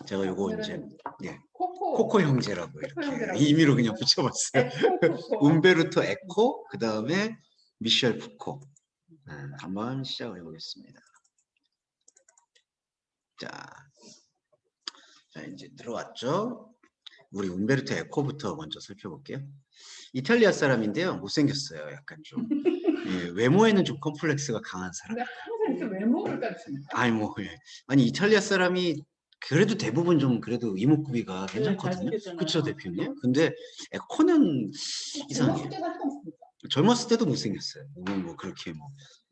제가 요거 이제 오늘은 예, 코코 코코 형제라고 이렇게 형제라고 임의로 그냥 붙여봤어요. 에코 코코. 움베르토 에코, 그 다음에 미셸 푸코. 한번 시작을 해보겠습니다. 자, 이제 들어왔죠. 우리 움베르토 에코부터 먼저 살펴볼게요. 이탈리아 사람인데요. 못생겼어요. 약간 좀 예, 외모에는 좀 컴플렉스가 강한 사람. 근데 항상 이렇게 외모를 따지십니까? 아니 뭐 예. 아니 이탈리아 사람이 그래도 대부분 좀 그래도 이목구비가 괜찮거든요. 잘생겼잖아요. 그렇죠 대표님. 근데 에코는 이상해요. 젊었을 때가 했었습니까? 젊었을 때도 못생겼어요. 뭐 그렇게 뭐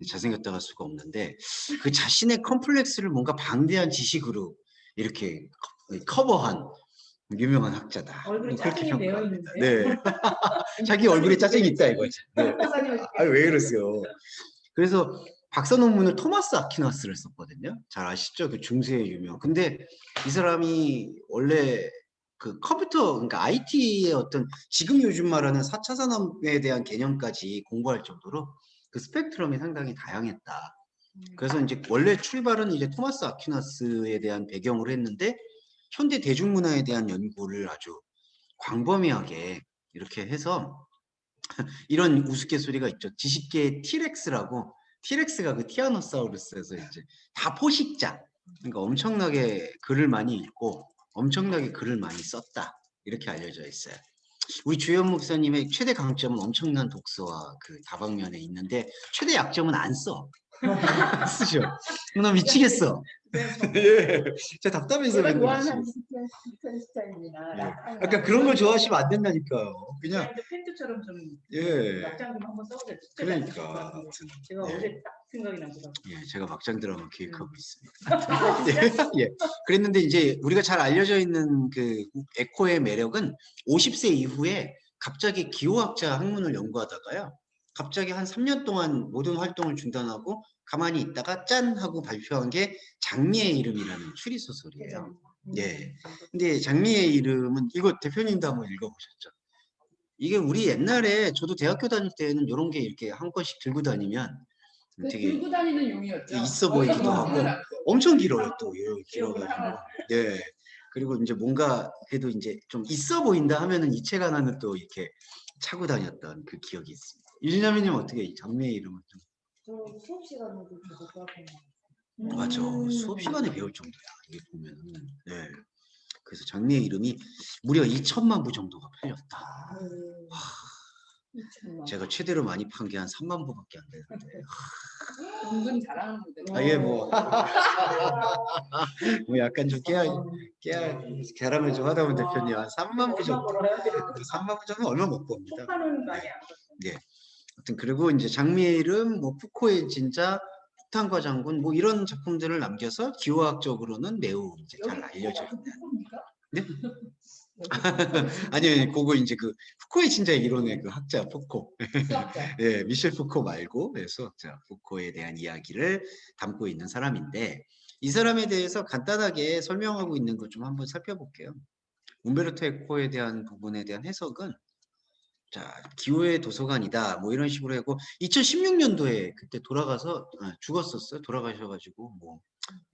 잘생겼다고 할 수가 없는데 그 자신의 컴플렉스를 뭔가 방대한 지식으로 이렇게 커버한 유명한 학자다. 얼굴에 뭐 그렇게 짜증이 배어 평가합니다. 있는데. 네. 자기 얼굴에 짜증이 있다 이거죠. 네. 박사님 왜 이러세요? 그래서 박사 논문을 토마스 아퀴나스를 썼거든요. 잘 아시죠? 그 중세의 유명. 근데 이 사람이 원래 그 컴퓨터, 그러니까 IT의 어떤 지금 요즘 말하는 4차 산업에 대한 개념까지 공부할 정도로 그 스펙트럼이 상당히 다양했다. 그래서 이제 원래 출발은 이제 토마스 아퀴나스에 대한 배경으로 했는데 현대 대중문화에 대한 연구를 아주 광범위하게 이렇게 해서 이런 우스갯소리가 있죠. 지식계의 티렉스라고, 티렉스가 그 티라노사우루스에서 이제 다 포식자. 그러니까 엄청나게 글을 많이 읽고 엄청나게 글을 많이 썼다. 이렇게 알려져 있어요. 우리 주현 목사님의 최대 강점은 엄청난 독서와 그 다방면에 있는데 최대 약점은 안 써. 안 쓰죠. 나 미치겠어. 예. 제가 답답해서 제가 그런 좋아하는 거지. 스타일이나 예. 약간 그런 걸 좋아하시면 안 된다니까요. 그냥 그냥 팬츠처럼 좀 예. 막장 좀 한번 써보세요. 그러니까 제가 예. 어제 딱 생각이 나더라고요. 예, 제가 막장 드라마 기획하고 있습니다. 예, 그랬는데 이제 우리가 잘 알려져 있는 그 에코의 매력은 50세 이후에 갑자기 기호학자 학문을 연구하다가요. 갑자기 한 3년 동안 모든 활동을 중단하고 가만히 있다가 짠 하고 발표한 게 장미의 이름이라는 추리 소설이에요. 예. 근데 장미의 이름은 이거 대표님도 한번 읽어보셨죠? 이게 우리 옛날에 저도 대학교 다닐 때는 이런 게 이렇게 한 권씩 들고 다니면 그 되게 들고 다니는 용이었죠. 있어 어디서 보이기도 하고 보지는 않고. 엄청 길어요 또 길어가지고 하나. 네 그리고 이제 뭔가 그래도 이제 좀 있어 보인다 하면은 이 책 하나는 또 이렇게 차고 다녔던 그 기억이 있습니다. 유진아미님 어떻게 이 장미의 이름은 좀 저 수업 시간에도 저거 수업하는 맞아 수업 시간에 배울 정도야 이게 보면은 네 그래서 장미의 이름이 무려 2천만 부 정도가 팔렸다. 제가 최대로 많이 판 게 한 3만 부밖에 안 되는데 은근 잘하는 분들. 아예 뭐 뭐 약간 좀 깨알 자랑을 좀 하다 보면 대표님 한 3만 부 정도 3만 부 정도 얼마 못 봅니다. 하는 거 아니야. 네. 하여튼 그리고 이제 장미의 이름, 뭐 푸코의 진자, 폭탄과 장군 뭐 이런 작품들을 남겨서 기호학적으로는 매우 이제 잘 알려져 있는. 네? 아니, 그거 이제 그 푸코의 진자의 이론의 그 학자 푸코. 예, 미셸 푸코 말고 수학자 푸코에 대한 이야기를 담고 있는 사람인데 이 사람에 대해서 간단하게 설명하고 있는 것 좀 한번 살펴볼게요. 움베르토 에코에 대한 부분에 대한 해석은 자, 기호의 도서관이다. 뭐 이런 식으로 하고 2016년도에 그때 돌아가서 죽었었어요. 돌아가셔가지고 뭐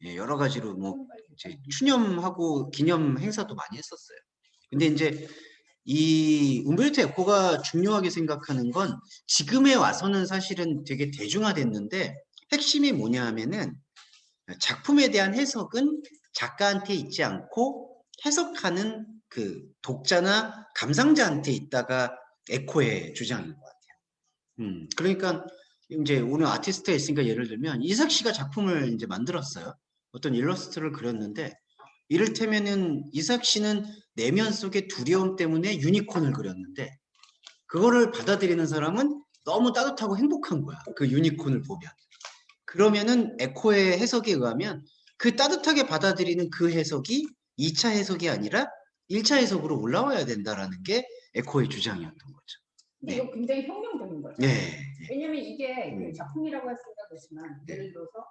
예, 여러 가지로 뭐 이제 추념하고 기념 행사도 많이 했었어요. 근데 이제 이 움베르토 에코가 중요하게 생각하는 건 지금에 와서는 사실은 되게 대중화됐는데 핵심이 뭐냐 하면은 작품에 대한 해석은 작가한테 있지 않고 해석하는 그 독자나 감상자한테 있다가 에코의 주장인 것 같아요. 그러니까 이제 오늘 아티스트가 있으니까 예를 들면 이삭 씨가 작품을 이제 만들었어요. 어떤 일러스트를 그렸는데 이를테면은 이삭 씨는 내면 속의 두려움 때문에 유니콘을 그렸는데 그거를 받아들이는 사람은 너무 따뜻하고 행복한 거야. 그 유니콘을 보면. 그러면은 에코의 해석에 의하면 그 따뜻하게 받아들이는 그 해석이 2차 해석이 아니라 1차 해석으로 올라와야 된다라는 게 에코의 주장이었던 거죠. 근데 이거 굉장히 혁명적인 거죠. 네. 왜냐면 이게 그 작품이라고 할 수가 그렇지만 네. 예를 들어서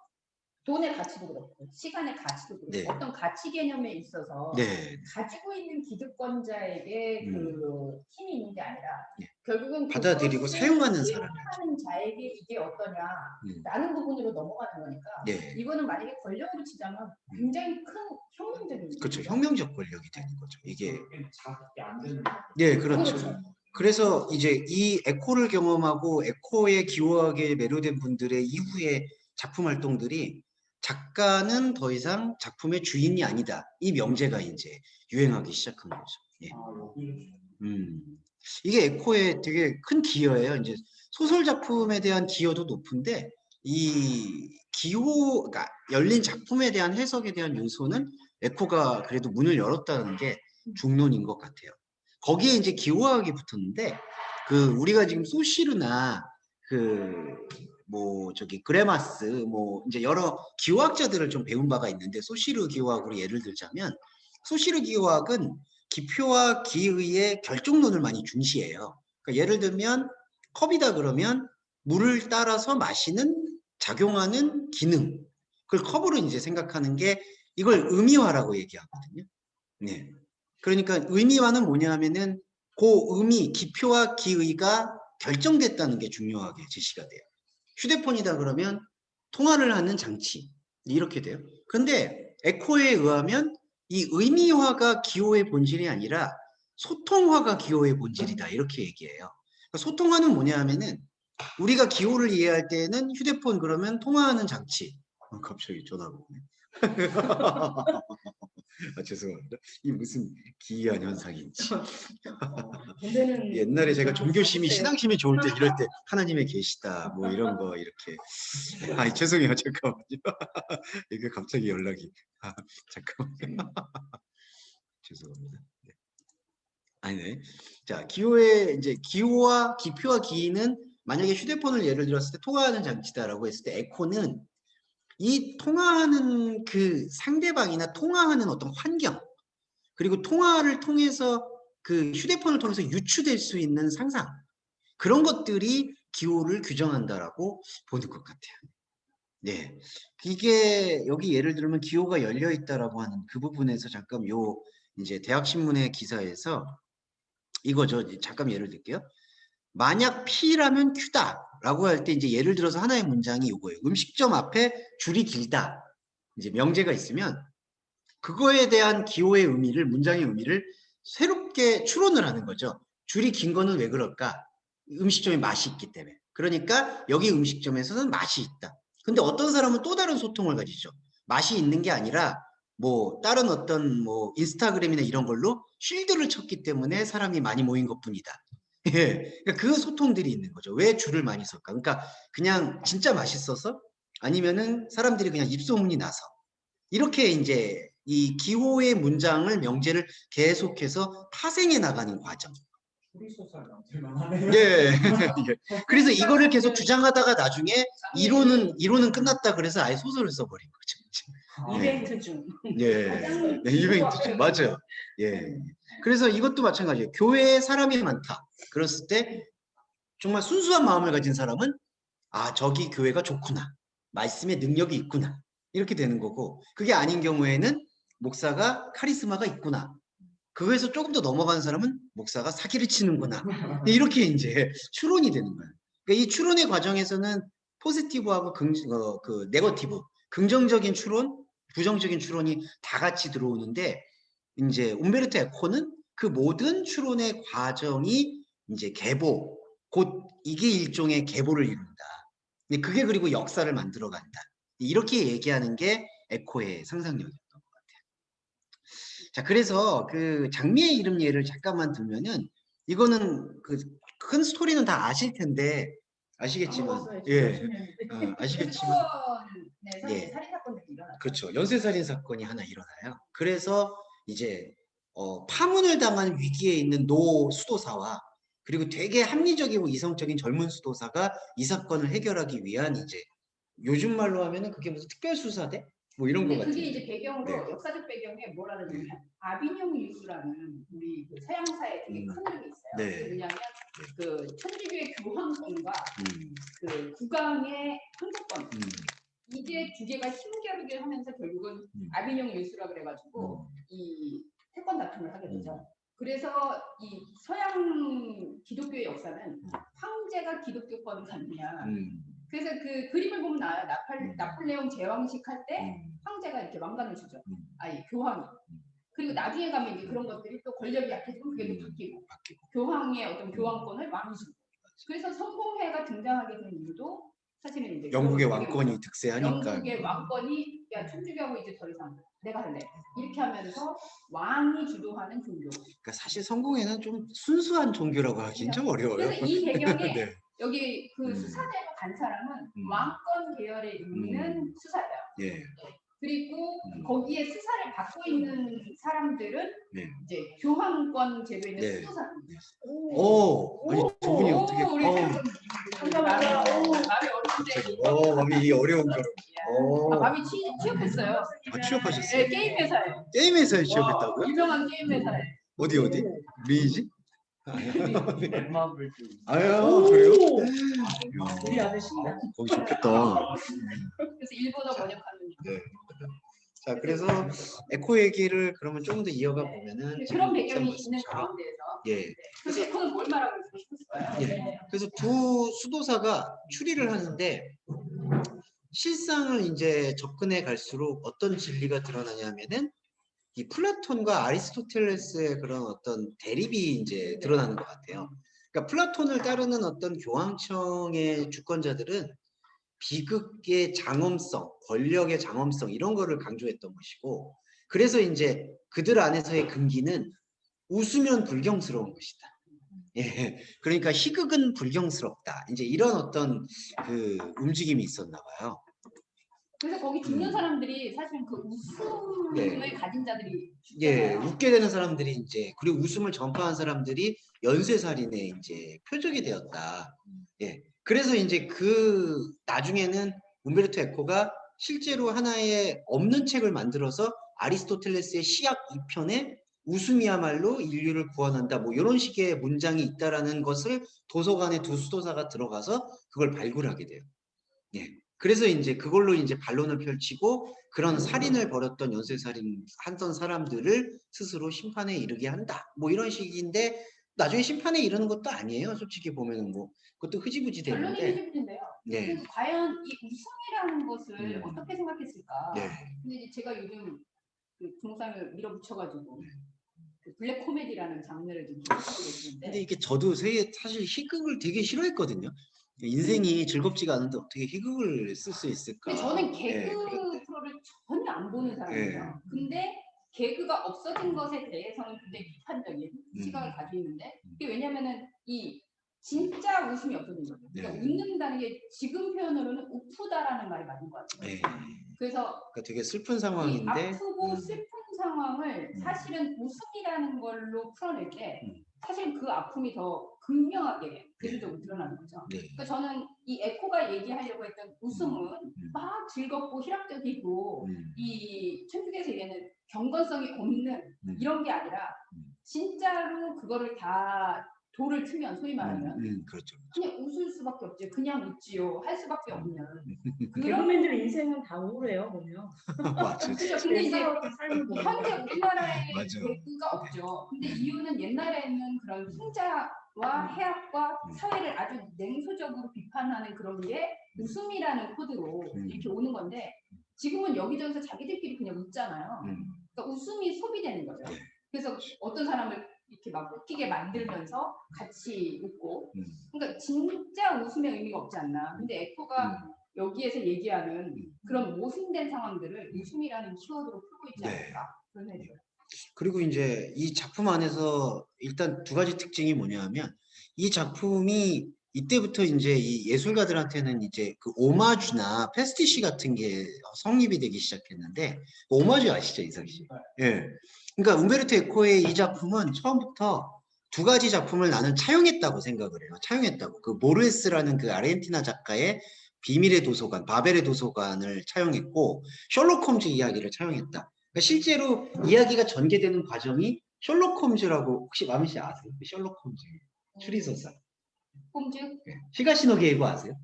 돈의 가치도 그렇고 시간의 가치도 그렇고 네. 어떤 가치 개념에 있어서 네. 가지고 있는 기득권자에게 그 힘이 있는 게 아니라 네. 결국은 받아들이고 그것을 사용하는 사용하는 자에게 이게 어떠냐라는 부분으로 넘어가는 거니까 네. 이거는 만약에 권력으로 치자면 굉장히 큰 혁명적인 그렇죠. 일이죠. 혁명적 권력이 되는 거죠. 이게 자극이 안 되는. 네, 그렇죠. 그렇죠. 그래서 이제 이 에코를 경험하고 에코의 기호학에 매료된 분들의 이후의 작품 활동들이 작가는 더 이상 작품의 주인이 아니다. 이 명제가 이제 유행하기 시작한 거죠. 예. 이게 에코의 되게 큰 기여예요. 이제 소설 작품에 대한 기여도 높은데 이 기호, 그러니까 열린 작품에 대한 해석에 대한 요소는 에코가 그래도 문을 열었다는 게 중론인 것 같아요. 거기에 이제 기호학이 붙었는데 그 우리가 지금 소시르나 그 뭐 저기 그레마스 뭐 이제 여러 기호학자들을 좀 배운 바가 있는데 소시르 기호학으로 예를 들자면 소시르 기호학은 기표와 기의의 결정론을 많이 중시해요. 그러니까 예를 들면 컵이다 그러면 물을 따라서 마시는 작용하는 기능. 그걸 컵으로 이제 생각하는 게 이걸 의미화라고 얘기하거든요. 네. 그러니까 의미화는 뭐냐면은 그 의미, 기표와 기의가 결정됐다는 게 중요하게 제시가 돼요. 휴대폰이다 그러면 통화를 하는 장치. 이렇게 돼요. 근데 에코에 의하면 이 의미화가 기호의 본질이 아니라 소통화가 기호의 본질이다. 이렇게 얘기해요. 그러니까 소통화는 뭐냐 하면은 우리가 기호를 이해할 때는 휴대폰 그러면 통화하는 장치. 갑자기 전화가 오네. 아, 죄송합니다. 이 무슨 기이한 현상인지. 옛날에 제가 종교심이 신앙심이 좋을 때 이럴 때 하나님의 계시다 뭐 이런 거 이렇게 아 죄송해요 잠깐만요. 이게 갑자기 연락이 잠깐만요. 죄송합니다. 네. 아니네. 자 기호의 이제 기호와 기표와 기는 만약에 휴대폰을 예를 들었을 때 통화하는 장치다라고 했을 때 에코는 이 통화하는 그 상대방이나 통화하는 어떤 환경 그리고 통화를 통해서 그 휴대폰을 통해서 유추될 수 있는 상상 그런 것들이 기호를 규정한다라고 보는 것 같아요. 네, 이게 여기 예를 들면 기호가 열려 있다라고 하는 그 부분에서 잠깐 요 이제 대학신문의 기사에서 이거죠. 잠깐 예를 들게요. 만약 P라면 Q다라고 할 때 이제 예를 들어서 하나의 문장이 이거예요. 음식점 앞에 줄이 길다. 이제 명제가 있으면 그거에 대한 기호의 의미를 문장의 의미를 새롭게 추론을 하는 거죠. 줄이 긴 거는 왜 그럴까? 음식점에 맛이 있기 때문에. 그러니까 여기 음식점에서는 맛이 있다. 근데 어떤 사람은 또 다른 소통을 가지죠. 맛이 있는 게 아니라 뭐 다른 어떤 뭐 인스타그램이나 이런 걸로 쉴드를 쳤기 때문에 사람이 많이 모인 것뿐이다. 예, 그러니까 그 소통들이 있는 거죠. 왜 줄을 많이 섰까? 그러니까 그냥 진짜 맛있어서 아니면은 사람들이 그냥 입소문이 나서 이렇게 이제 이 기호의 문장을 명제를 계속해서 파생해 나가는 과정. 소리소설 남들만 하네요. 예. 그래서 이거를 계속 주장하다가 나중에 이론은 끝났다 그래서 아예 소설을 써버린 거죠. 이벤트 중. 예. 네, 이벤트 중 맞아요. 예. 그래서 이것도 마찬가지예요. 교회에 사람이 많다. 그랬을 때 정말 순수한 마음을 가진 사람은 아 저기 교회가 좋구나. 말씀에 능력이 있구나. 이렇게 되는 거고 그게 아닌 경우에는 목사가 카리스마가 있구나. 그거에서 조금 더 넘어가는 사람은 목사가 사기를 치는구나. 이렇게 이제 추론이 되는 거예요. 그러니까 이 추론의 과정에서는 포지티브하고 그 네거티브, 긍정적인 추론, 부정적인 추론이 다 같이 들어오는데 이제 움베르토 에코는 그 모든 추론의 과정이 이제 계보, 곧 이게 일종의 계보를 이룬다. 그게 그리고 역사를 만들어 간다. 이렇게 얘기하는 게 에코의 상상력이었던 것 같아요. 자, 그래서 그 장미의 이름 예를 잠깐만 들면은 이거는 그 큰 스토리는 다 아실 텐데 아시겠지만 아시겠지만 예. 살인 사건들이 일어났죠. 그렇죠. 연쇄살인 사건이 하나 일어나요. 그래서 이제 파문을 당한 위기에 있는 노 수도사와 그리고 되게 합리적이고 이성적인 젊은 수도사가 이 사건을 해결하기 위한 이제 요즘 말로 하면은 그게 무슨 특별수사대? 뭐 이런 거 근데 그게 같은데. 이제 배경으로 네. 역사적 배경에 뭐라 그러냐면 아비뇽 이슈라는 우리 그 서양사에 되게 큰 이름이 있어요. 네. 그게 뭐냐면 그 천주교의 교황권과 음, 그 국왕의 황제권 이게 두 개가 힘겨루게 하면서 결국은 아비뇽 유수라 그래가지고 이 태권 다툼을 하게 되죠. 그래서 이 서양 기독교의 역사는 황제가 기독교권을 갖느냐. 그래서 그 그림을 보면 나와요. 나폴레옹 제왕식 할 때 황제가 이렇게 왕관을 주죠. 아니 교황이. 그리고 나중에 가면 이제 그런 것들이 또 권력이 약해지고 그게 또 바뀌고 교황의 어떤 교황권을 왕이 주고. 그래서 성공회가 등장하게 된 이유도 사실은 이제 영국의 왕권이 득세하니까. 영국의 왕권이 야 춘추교하고 이제 더 이상 내가 할래 이렇게 하면서 왕이 주도하는 종교. 그러니까 사실 성공회는 좀 순수한 종교라고 하긴 좀 어려워요. 그래서 이 배경에 네. 여기 그 수사대로 간 사람은 왕권 계열에 있는 수사예요. 예. 그리고 거기에 수사를 받고 있는 사람들은 네. 이제 교황권 제도에 있는 네. 수도사입니다. 오, 아니 두 분이 어떻게? 감사합니다. 마음이 어려운데. 마음이 이 어려운 거를. 마음이 취업했어요. 취업하셨어요? 네, 게임 회사예요. 게임회사에 취업했다고요? 유명한 게임 회사에. 어디? 리니지? 넷마블 좀. 아유, 그래요? 우리 아들 신나. 거기 좋겠다. 그래서 일본어 번역하는. 네. 자, 그래서 에코 얘기를 그러면 조금 더 이어가 보면은 그런 배경이 지금 있는 말씀하신 가운데에서. 예. 그래서 에코는 뭘 말하고 싶었을까요? 예. 그래서 두 수도사가 추리를 하는데 실상을 이제 접근해 갈수록 어떤 진리가 드러나냐면은 이 플라톤과 아리스토텔레스의 그런 어떤 대립이 이제 드러나는 것 같아요. 그러니까 플라톤을 따르는 어떤 교황청의 주권자들은 비극의 장엄성, 권력의 장엄성 이런 거를 강조했던 것이고, 그래서 이제 그들 안에서의 금기는 웃으면 불경스러운 것이다. 예, 그러니까 희극은 불경스럽다. 이제 이런 어떤 그 움직임이 있었나 봐요. 그래서 거기 죽는 사람들이 사실은 그 웃음을 네. 가진 자들이 예, 죽잖아요. 웃게 되는 사람들이 이제 그리고 웃음을 전파한 사람들이 연쇄살인의 이제 표적이 되었다. 예, 그래서 이제 그 나중에는 움베르토 에코가 실제로 하나의 없는 책을 만들어서 아리스토텔레스의 시약 2편에 웃음이야말로 인류를 구원한다. 뭐 이런 식의 문장이 있다라는 것을 도서관에 두 수도사가 들어가서 그걸 발굴하게 돼요. 예. 그래서 이제 그걸로 이제 반론을 펼치고 그런 살인을 벌였던 연쇄살인 하던 사람들을 스스로 심판에 이르게 한다. 뭐 이런 식인데 나중에 심판에 이르는 것도 아니에요. 솔직히 보면은 뭐 그것도 흐지부지 결론이 되는데. 뒤집는데요. 네. 그래서 과연 이 웃음이라는 것을 어떻게 생각했을까? 네. 근데 이제 제가 요즘 그 동상을 밀어붙여가지고 네. 그 블랙 코미디라는 장르를 좀 기억하고 근데 계시는데 이게 저도 사실 희극을 되게 싫어했거든요. 인생이 즐겁지가 않은데 어떻게 희극을 쓸 수 있을까? 근데 저는 예, 개그 그런데. 프로를 전혀 안 보는 사람이에요. 근데 개그가 없어진 것에 대해서는 굉장히 비판적인 시각을 가지고 있는데 그게 왜냐면은 이 진짜 웃음이 없어진 거죠. 그러니까 네. 웃는다는 게 지금 표현으로는 우프다라는 말이 맞는 것 같아요. 네. 그래서 그러니까 되게 슬픈 이 상황인데 아프고 슬픈 상황을 사실은 웃음이라는 걸로 풀어낼 때 사실 그 아픔이 더 극명하게 대조적으로 드러나는 거죠. 네. 그러니까 저는 이 에코가 얘기하려고 했던 웃음은 막 즐겁고 희락적이고 이 천주교에서 얘기하는 경건성이 없는 이런 게 아니라 진짜로 그거를 다 돌을 트면 소위 말하면 그렇죠. 그냥 웃을 수밖에 없지. 그냥 웃지요. 할 수밖에 없는. 그런 개그맨들 인생은 다 우울해요 보면. 맞죠. 그죠. 근데 이제 삶을 보면. 현재 우리나라에 맞아. 개그가 없죠. 근데 이유는 옛날에는 그런 풍자와 해악과 사회를 아주 냉소적으로 비판하는 그런 게 웃음이라는 코드로 이렇게 오는 건데 지금은 여기저기서 자기들끼리 그냥 웃잖아요. 그러니까 웃음이 소비되는 거죠. 그래서 어떤 사람을 이렇게 막 웃기게 만들면서 같이 웃고 그러니까 진짜 웃음의 의미가 없지 않나. 근데 에코가 여기에서 얘기하는 그런 모순된 상황들을 웃음이라는 키워드로 풀고 있지 않을까 그런 생각이 들어요. 그리고 이제 이 작품 안에서 일단 두 가지 특징이 뭐냐면 이 작품이 이때부터 이제 이 예술가들한테는 이제 그 오마주나 패스티시 같은 게 성립이 되기 시작했는데 오마주 아시죠, 이삭 씨? 예. 그러니까 움베르토 에코의 이 작품은 처음부터 두 가지 작품을 나는 차용했다고 생각을 해요. 차용했다고. 그 모르에스라는 그 아르헨티나 작가의 비밀의 도서관, 바벨의 도서관을 차용했고 셜록 홈즈 이야기를 차용했다. 그러니까 실제로 이야기가 전개되는 과정이 셜록 홈즈라고 혹시 마미 씨 아세요? 셜록 홈즈 추리소설. 홈즈? 히가시노 게이고 아세요?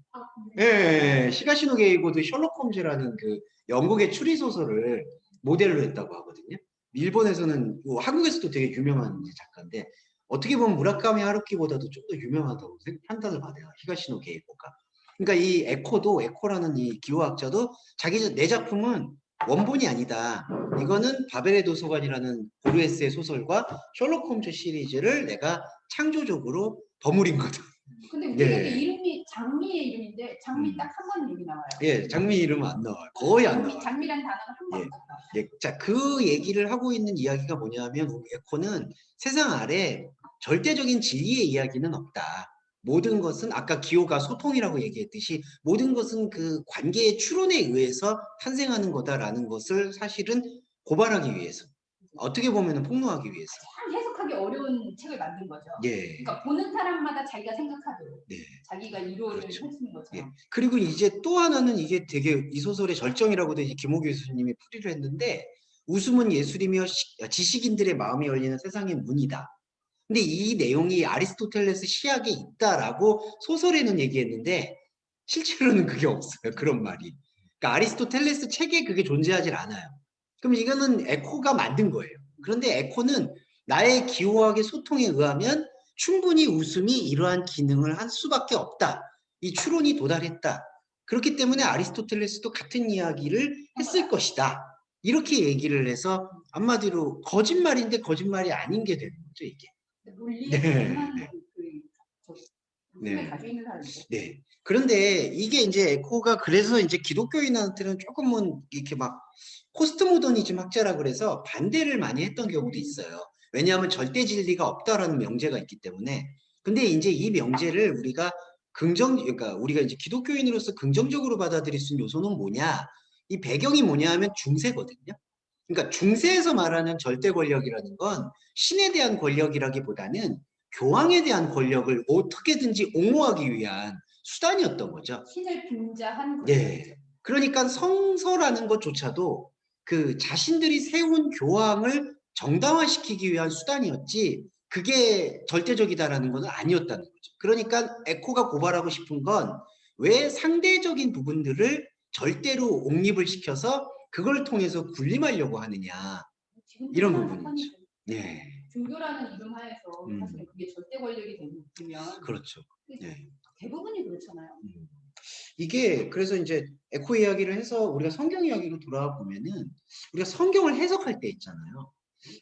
예, 히가시노 게이고도 셜록 홈즈라는 그 영국의 추리 소설을 모델로 했다고 하거든요. 일본에서는 뭐 한국에서도 되게 유명한 이제 작가인데 어떻게 보면 무라카미 하루키보다도 좀 더 유명하다고 판단을 받아요. 히가시노 게이고가. 그러니까 이 에코라는 이 기호학자도 내 작품은 원본이 아니다. 이거는 바벨의 도서관이라는 보르헤스의 소설과 셜록 홈즈 시리즈를 내가 창조적으로 버무린 거다. 근데 네. 우리에게 이름이 장미의 이름인데 장미 딱 한 번 이름이 나와요. 예, 장미 이름은 안 나와요. 거의 안 나와요. 장미란 단어가 한 번. 예, 자, 그 얘기를 하고 있는 이야기가 뭐냐면 우리 에코는 세상 아래 절대적인 진리의 이야기는 없다. 모든 것은 아까 기호가 소통이라고 얘기했듯이 모든 것은 그 관계의 추론에 의해서 탄생하는 거다라는 것을 사실은 고발하기 위해서 어떻게 보면 폭로하기 위해서 참 해석하기 어려운 책을 만든 거죠. 예. 그러니까 보는 사람마다 자기가 생각하도록 네. 자기가 이론을 그렇죠. 펼치는 거죠. 예. 그리고 이제 또 하나는 이게 되게 이 소설의 절정이라고도 이제 김호규 교수님이 풀이를 했는데 웃음은 예술이며 지식인들의 마음이 열리는 세상의 문이다. 근데 이 내용이 아리스토텔레스 시학에 있다라고 소설에는 얘기했는데 실제로는 그게 없어요. 그런 말이. 그러니까 아리스토텔레스 책에 그게 존재하질 않아요. 그럼 이거는 에코가 만든 거예요. 그런데 에코는 나의 기호학의 소통에 의하면 충분히 웃음이 이러한 기능을 할 수밖에 없다. 이 추론이 도달했다. 그렇기 때문에 아리스토텔레스도 같은 이야기를 했을 것이다. 이렇게 얘기를 해서 한마디로 거짓말인데 거짓말이 아닌 게 되는 거죠, 이게. 논리에 대한 웃음을 가지고 있는 사람들. 네. 그런데 이게 이제 에코가 그래서 이제 기독교인한테는 조금은 이렇게 막 포스트 모더니즘 학자라 그래서 반대를 많이 했던 경우도 있어요. 왜냐하면 절대 진리가 없다라는 명제가 있기 때문에. 근데 이제 이 명제를 우리가 그러니까 우리가 이제 기독교인으로서 긍정적으로 받아들일 수 있는 요소는 뭐냐? 이 배경이 뭐냐 하면 중세거든요. 그러니까 중세에서 말하는 절대 권력이라는 건 신에 대한 권력이라기보다는 교황에 대한 권력을 어떻게든지 옹호하기 위한 수단이었던 거죠. 신을 빙자한 네. 그러니까 성서라는 것조차도 그 자신들이 세운 교황을 정당화시키기 위한 수단이었지 그게 절대적이다라는 것은 아니었다는 거죠. 그러니까 에코가 고발하고 싶은 건 왜 상대적인 부분들을 절대로 옹립을 시켜서 그걸 통해서 군림하려고 하느냐 이런 부분이죠. 네. 종교라는 이름 하에서 사실 그게 절대 권력이 되면 그렇죠. 네. 대부분이 그렇잖아요. 이게 그래서 이제 에코 이야기를 해서 우리가 성경 이야기로 돌아와 보면은 우리가 성경을 해석할 때 있잖아요.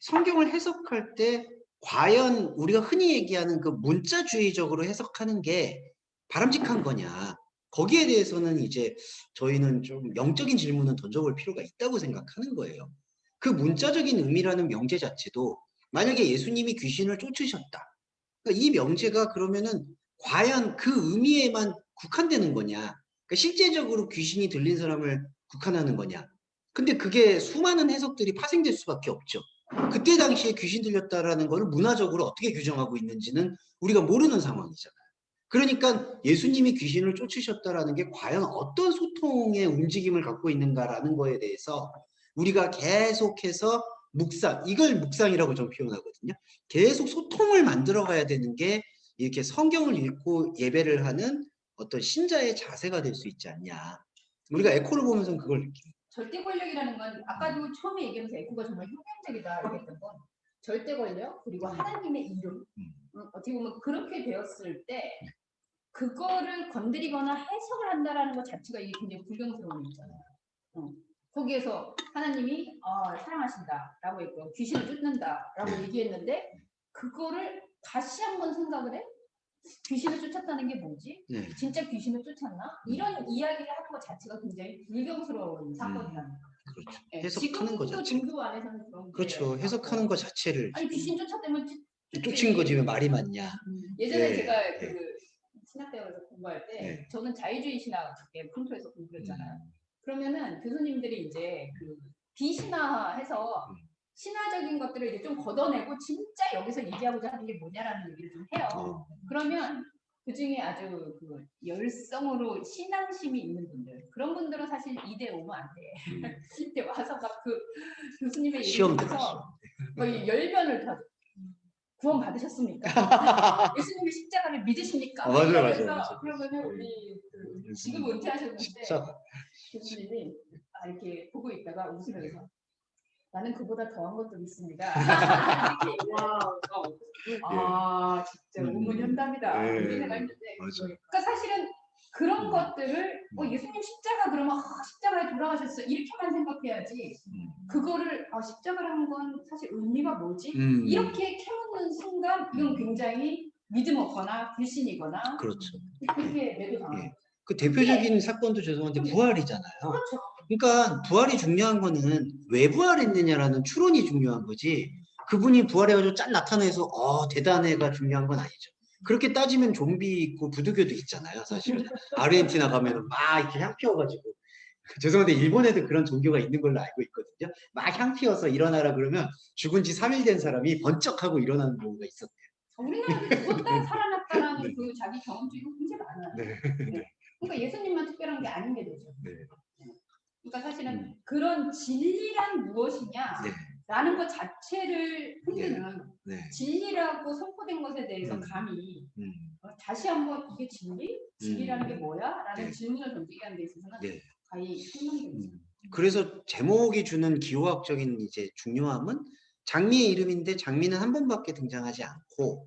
성경을 해석할 때 과연 우리가 흔히 얘기하는 그 문자주의적으로 해석하는 게 바람직한 거냐. 거기에 대해서는 이제 저희는 좀 영적인 질문을 던져볼 필요가 있다고 생각하는 거예요. 그 문자적인 의미라는 명제 자체도 만약에 예수님이 귀신을 쫓으셨다. 그러니까 이 명제가 그러면은 과연 그 의미에만 국한되는 거냐. 그러니까 실제적으로 귀신이 들린 사람을 국한하는 거냐. 근데 그게 수많은 해석들이 파생될 수밖에 없죠. 그때 당시에 귀신 들렸다라는 걸 문화적으로 어떻게 규정하고 있는지는 우리가 모르는 상황이잖아요. 그러니까 예수님이 귀신을 쫓으셨다라는 게 과연 어떤 소통의 움직임을 갖고 있는가라는 거에 대해서 우리가 계속해서 이걸 묵상이라고 좀 표현하거든요. 계속 소통을 만들어 가야 되는 게 이렇게 성경을 읽고 예배를 하는 어떤 신자의 자세가 될 수 있지 않냐. 우리가 에코를 보면서 그걸 느낍니다. 절대 권력이라는 건 아까도 처음에 얘기하면서 에코가 정말 혁명적이다 얘기했던 건 절대 권력 그리고 하나님의 이름 어떻게 보면 그렇게 되었을 때 그거를 건드리거나 해석을 한다라는 것 자체가 이게 굉장히 불경스러운 있잖아요. 거기에서 하나님이 사랑하신다라고 했고 귀신을 쫓는다라고 얘기했는데 그거를 다시 한번 생각을 해? 귀신을 쫓았다는 게 뭐지? 진짜 귀신을 쫓았나? 이런 이야기를 하는 것 자체가 굉장히 불경스러운 사건이라는 거죠. 그렇죠. 해석하는 것 자체. 종교 안에서는 그런 그렇죠. 해석하는 것 자체를. 아니 귀신 쫓았다면 쫓은 거지 왜 말이 맞냐. 예전에 제가 그 신학대학에서 공부할 때 저는 자유주의 신학의 폰토에서 공부했잖아요. 그러면은 교수님들이 이제 그 비신화해서 신화적인 것들을 이제 좀 걷어내고 진짜 여기서 얘기하고자 하는 게 뭐냐라는 얘기를 좀 해요. 그러면 그 중에 아주 그 열성으로 신앙심이 있는 분들 그런 분들은 사실 이대 오면 안 돼. 이때 와서 막 그 교수님의 얘기를 들어서 거의 열변을 타죠. 구원 받으셨습니까? 예수님의 십자가를 믿으십니까? 맞아요, 그래서 맞아요. 그러면은 우리 지금 은퇴하셨는데 진짜. 교수님이 이렇게 보고 있다가 웃으면서 나는 그보다 더한 것도 있습니다. 와, 진짜 우문현답이다. 예. 이런 생각했는데 맞아요. 그러니까 사실은 그런 음. 것들을 예수님 십자가 그러면 십자가에 돌아가셨어 이렇게만 생각해야지 그거를 십자가를 한 건 사실 의미가 뭐지? 이렇게 캐묻는 순간 이건 굉장히 믿음 없거나 불신이거나 그렇죠. 그렇게 매도당하는 예. 그 대표적인 사건도 죄송한데 부활이잖아요. 그렇죠. 그러니까 부활이 중요한 거는 왜 부활했느냐라는 추론이 중요한 거지. 그분이 부활해가지고 짠 나타내서 대단해가 중요한 건 아니죠. 그렇게 따지면 좀비 있고 부두교도 있잖아요. 사실은 아르헨티나 가면은 막 이렇게 향 피워가지고 죄송한데 일본 애들 그런 종교가 있는 걸로 알고 있거든요. 막 향 피워서 일어나라 그러면 죽은 지 3일 된 사람이 번쩍하고 일어나는 경우가 있었대요. 우리나라도 죽었다 살아났다라는 네. 그 자기 경험들이 굉장히 많아요. 네. 네. 그러니까 예수님만 특별한 게 아닌 게 되죠. 네. 그러니까 사실은 그런 진리란 무엇이냐 네. 라는 것 자체를 흔드는 네. 진리라고 선포된 것에 대해서 감히 다시 한번 이게 진리? 진리라는 게 뭐야? 라는 네. 질문을 던지게 하는 데 있어서는 네. 거의 설명이 그래서 제목이 주는 기호학적인 이제 중요함은 장미의 이름인데 장미는 한 번밖에 등장하지 않고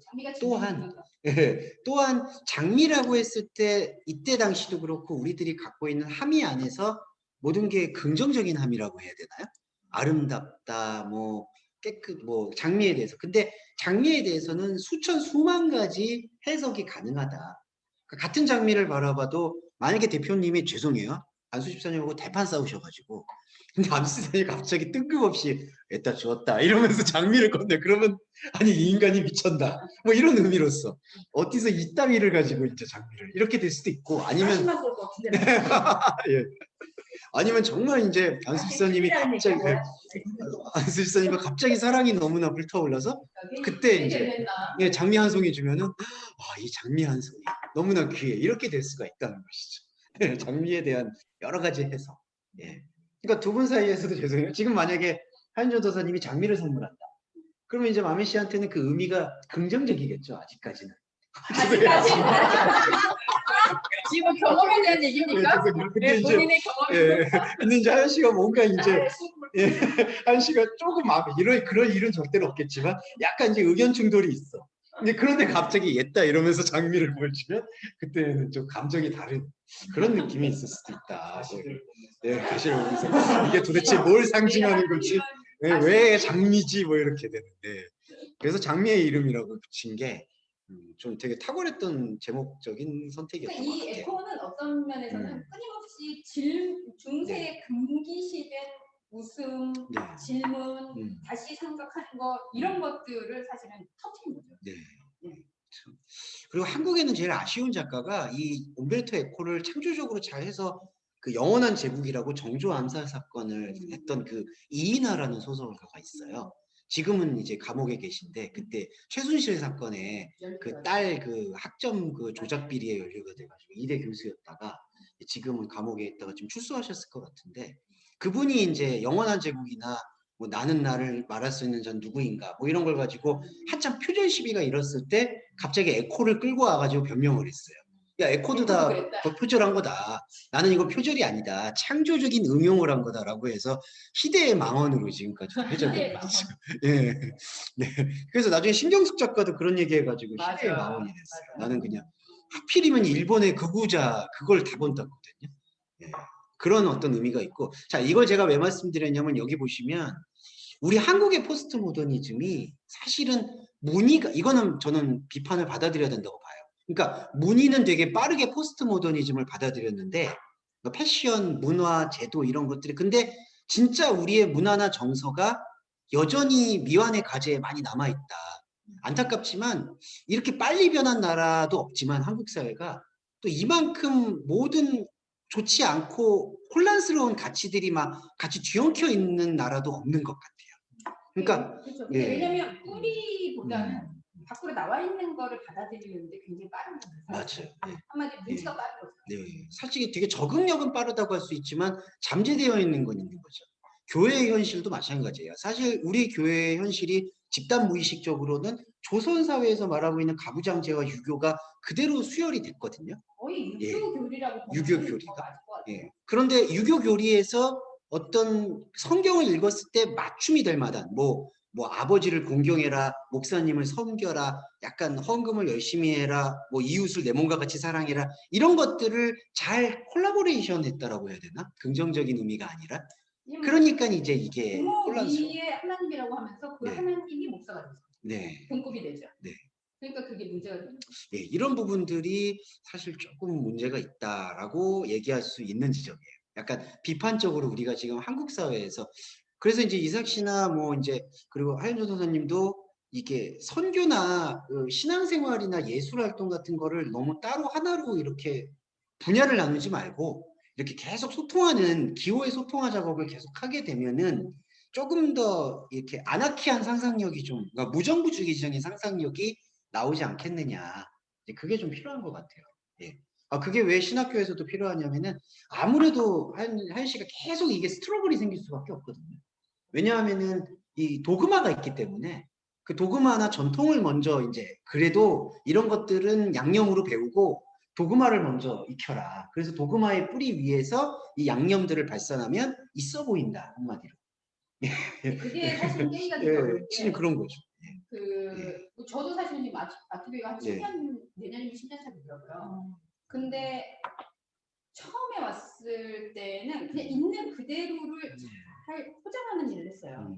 또한 장미라고 했을 때 이때 당시도 그렇고 우리들이 갖고 있는 함의 안에서 모든 게 긍정적인 함이라고 해야 되나요? 아름답다, 뭐 깨끗, 뭐 장미에 대해서. 근데 장미에 대해서는 수천 수만 가지 해석이 가능하다. 그러니까 같은 장미를 바라봐도 만약에 대표님이 죄송해요. 안수 집사님하고 대판 싸우셔가지고 근데 안수 집사님이 갑자기 뜬금없이 애따 주었다 이러면서 장미를 건네. 그러면 아니 이 인간이 미쳤다. 뭐 이런 의미로서 어디서 이따위를 가지고 이제 장미를 이렇게 될 수도 있고 아니면 예. 아니면 정말 이제 안수 집사님이 갑자기 안수 집사님이 갑자기 사랑이 너무나 불타올라서 그때 이제 장미 한 송이 주면은 이 장미 한 송이 너무나 귀해 이렇게 될 수가 있다는 것이죠. 장미에 대한 여러 가지 해석. 예. 그러니까 두 분 사이에서도 죄송해요. 지금 만약에 한윤조 도사님이 장미를 선물한다. 그러면 이제 마미 씨한테는 그 의미가 긍정적이겠죠. 아직까지는. 지금 경험에 대한 얘기입니까? 근데 이제 본인의 경험이 근데 이제 하연 씨가 뭔가 이제 하연 씨가 조금 그런 일은 절대로 없겠지만 약간 이제 의견 충돌이 있어. 근데 그런데 갑자기 옛다 이러면서 장미를 보여주면 그때는 좀 감정이 다른 그런 느낌이 있을 수도 있다. 네, 사실 보면서 이게 도대체 뭘 상징하는 거지? 왜 장미지? 뭐 이렇게 되는데 그래서 장미의 이름이라고 붙인 게 좀 되게 탁월했던 제목적인 선택이었던 것 이 같아요. 에코는 어떤 면에서는 끊임없이 중세에 금기시된 웃음, 질문, 다시 생각하는 거 이런 것들을 사실은 터트린 거죠. 네. 그리고 한국에는 제일 아쉬운 작가가 이 옴베르토 에코를 창조적으로 잘해서 그 영원한 제국이라고 정조 암살 사건을 했던 그 이인하라는 소설가가 있어요. 지금은 이제 감옥에 계신데 그때 최순실 사건에 그 딸 그 학점 그 조작 비리에 연루가 돼가지고 이대 교수였다가 지금은 감옥에 있다가 지금 출소하셨을 것 같은데 그분이 이제 영원한 제국이나 뭐 나는 나를 말할 수 있는 전 누구인가 뭐 이런 걸 가지고 한참 표절 시비가 일었을 때 갑자기 에코를 끌고 와가지고 변명을 했어요. 야 에코도 다 표절한 거다. 나는 이거 표절이 아니다. 창조적인 응용을 한 거다라고 해서 희대의 망언으로 지금까지 회자되고 있죠. 예. 네. 그래서 나중에 신경숙 작가도 그런 얘기해가지고 희대의 망언이 됐어요. 나는 그냥 하필이면 일본의 극우자 그걸 다 본다거든요. 예. 그런 어떤 의미가 있고 자 이걸 제가 왜 말씀드렸냐면 여기 보시면 우리 한국의 포스트 모더니즘이 사실은 문의가 이거는 저는 비판을 받아들여야 된다고 봐요. 그러니까 문의는 되게 빠르게 포스트 모더니즘을 받아들였는데 패션, 문화, 제도 이런 것들이 근데 진짜 우리의 문화나 정서가 여전히 미완의 가제에 많이 남아있다. 안타깝지만 이렇게 빨리 변한 나라도 없지만 한국 사회가 또 이만큼 모든 좋지 않고 혼란스러운 가치들이 막 같이 뒤엉켜 있는 나라도 없는 것 같아요. 그러니까 그렇죠. 왜냐하면 뿌리보다는 밖으로 나와 있는 거를 받아들이는데 굉장히 빠른 거예요. 맞아요. 한마디로 눈치가 빠른 거죠. 네, 사실 되게 적응력은 빠르다고 할 수 있지만 잠재되어 있는 건 있는 거죠. 교회의 현실도 마찬가지예요. 사실 우리 교회의 현실이 집단 무의식적으로는 조선 사회에서 말하고 있는 가부장제와 유교가 그대로 수혈이 됐거든요. 거의 예. 유교교리라고 보면 유교 더 교리가. 맞을 것 같아요. 예. 그런데 유교 교리에서 어떤 성경을 읽었을 때 맞춤이 될 만한 뭐 아버지를 공경해라, 목사님을 섬겨라, 약간 헌금을 열심히 해라, 뭐 이웃을 내 몸과 같이 사랑해라, 이런 것들을 잘 콜라보레이션 했다라고 해야 되나? 긍정적인 의미가 아니라. 그러니까 이제 이게 부모 혼란스러워. 위에 하나님이라고 하면서 그 네. 하나님이 목사가 되죠. 네. 등급이 되죠. 네. 그러니까 그게 문제가 되는 거죠. 예, 이런 부분들이 사실 조금 문제가 있다라고 얘기할 수 있는 지점이에요. 약간 비판적으로 우리가 지금 한국 사회에서 그래서 이제 이삭 씨나 뭐 이제 그리고 하윤조 선생님도 이게 선교나 신앙생활이나 예술 활동 같은 거를 너무 따로 하나로 이렇게 분야를 나누지 말고 이렇게 계속 소통하는 기호의 소통화 작업을 계속 하게 되면은 조금 더 이렇게 아나키한 상상력이 좀 그러니까 무정부주의적인 상상력이 나오지 않겠느냐. 이제 그게 좀 필요한 것 같아요. 예. 그게 왜 신학교에서도 필요하냐면은 아무래도 하윤 씨가 계속 이게 스트러글이 생길 수밖에 없거든요. 왜냐하면은 이 도그마가 있기 때문에 그 도그마나 전통을 먼저 이제 그래도 이런 것들은 양념으로 배우고 도그마를 먼저 익혀라. 그래서 도그마의 뿌리 위에서 이 양념들을 발산하면 있어 보인다 한마디로. 그게 사실 회의가 예, 되는 진짜 게 그런 거죠. 저도 사실 지금 아트교회가 한 예. 10년 내년이면 10년 차 되더라고요. 근데 처음에 왔을 때는 그냥 있는 그대로를 잘 포장하는 일을 했어요.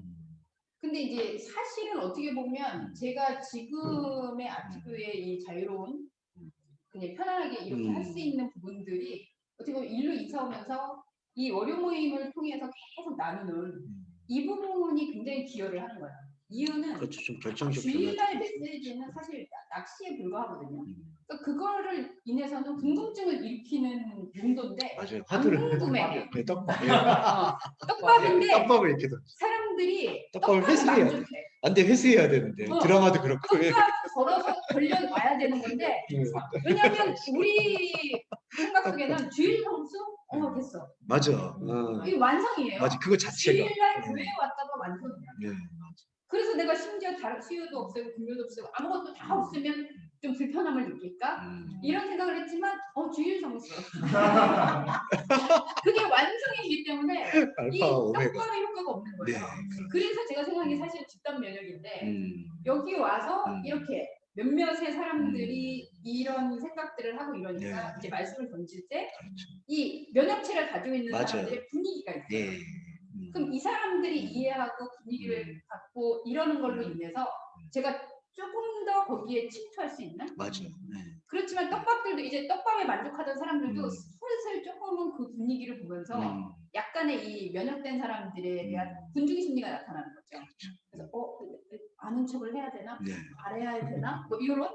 근데 이제 사실은 어떻게 보면 제가 지금의 아트교회의 이 자유로운 그냥 편안하게 이렇게 할 수 있는 부분들이 어떻게 보면 일로 이사 오면서 이 월요 모임을 통해서 계속 나누는 이 부분이 굉장히 기여를 하는 거예요. 이유는 그렇죠. 좀 결정적 주일날 메시지는 사실 낚시에 불과하거든요. 그러니까 그거를 인해서는 궁금증을 일으키는 용도인데 맞아요. 안 화두를 궁금해. 네, 떡밥. 떡밥인데 떡밥을 이렇게 던져. 사람들이 떡밥을 떡밥에 회수해야 돼. 만족해. 안 돼, 회수해야 되는데. 드라마도 그렇고. 예. 떡밥 걸어서 걸려와야 되는 건데 왜냐면 우리 생각 속에는 주일 성수? 됐어. 맞아. 이게 완성이에요. 맞아. 그거 자체가. 주일날 교회에 왔다가 완성이야. 네. 그래서 내가 심지어 다른 수요도 없애고 금요도 없애고 아무것도 다 없으면 좀 불편함을 느낄까? 이런 생각을 했지만 주일 성수. 그게 완성이기 때문에 이 알파 오메가. 떡밥의 효과가 없는 거예요. 네. 그래서 제가 생각한 게 사실 집단 면역인데 여기 와서 이렇게 몇몇의 사람들이 이런 생각들을 하고 이러니까 네. 이제 말씀을 던질 때 그렇죠. 이 면역체를 가지고 있는 맞아요. 사람들의 분위기가 있어요. 예. 그럼 이 사람들이 이해하고 분위기를 갖고 이러는 걸로 인해서 제가 조금 더 거기에 침투할 수 있는? 맞아요. 네. 그렇지만 떡밥들도 이제 떡밥에 만족하던 사람들도 슬슬 조금은 그 분위기를 보면서 약간의 이 면역된 사람들에 대한 군중 심리가 나타나는 거죠. 그래서 아는 척을 해야 되나? 네. 말해야 되나? 뭐 이런?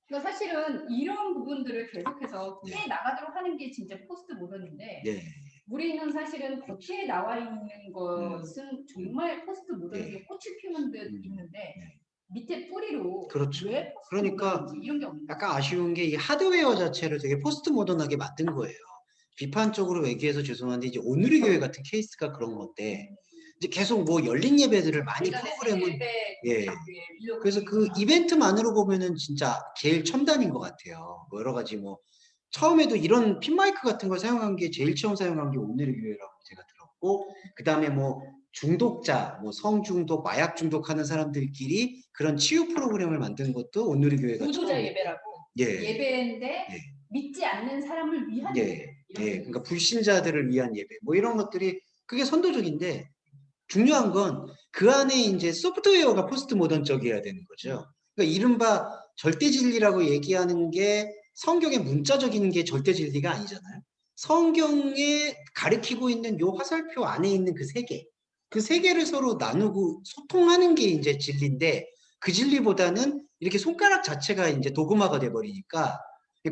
그러니까 사실은 이런 부분들을 계속해서 깨 나가도록 하는 게 진짜 포스트 모던인데 네. 우리는 사실은 겉에 나와 있는 것은 정말 포스트 모던에게 꽃을 피우는 듯 있는데 밑에 뿌리로 그렇죠. 왜 포스트 그러니까 모던인지 이런 게 없는 거예요. 약간 아쉬운 게 이 하드웨어 자체를 되게 포스트 모던하게 만든 거예요. 비판적으로 얘기해서 죄송한데 이제 오늘의 교회 같은 케이스가 그런 건데 이제 계속 뭐 열린 예배들을 많이 프로그램을 예. 그래서 그 이벤트만으로 보면은 진짜 제일 첨단인 것 같아요. 뭐 여러 가지 뭐 처음에도 이런 핀마이크 같은 걸 사용한 게 제일 처음 사용한 게 오늘의 교회라고 제가 들었고 그 다음에 뭐 중독자, 뭐 성중독, 마약 중독하는 사람들끼리 그런 치유 프로그램을 만든 것도 오늘의 교회가 구조자 처음. 예배라고 예. 예배인데 믿지 않는 사람을 위한 예배. 그러니까 불신자들을 위한 예배. 뭐 이런 것들이 그게 선도적인데 중요한 건 그 안에 이제 소프트웨어가 포스트 모던적이어야 되는 거죠. 그러니까 이른바 절대 진리라고 얘기하는 게 성경의 문자적인 게 절대 진리가 아니잖아요. 성경에 가리키고 있는 요 화살표 안에 있는 그 세 개. 그 세 개를 서로 나누고 소통하는 게 이제 진리인데 그 진리보다는 이렇게 손가락 자체가 이제 도그마가 돼버리니까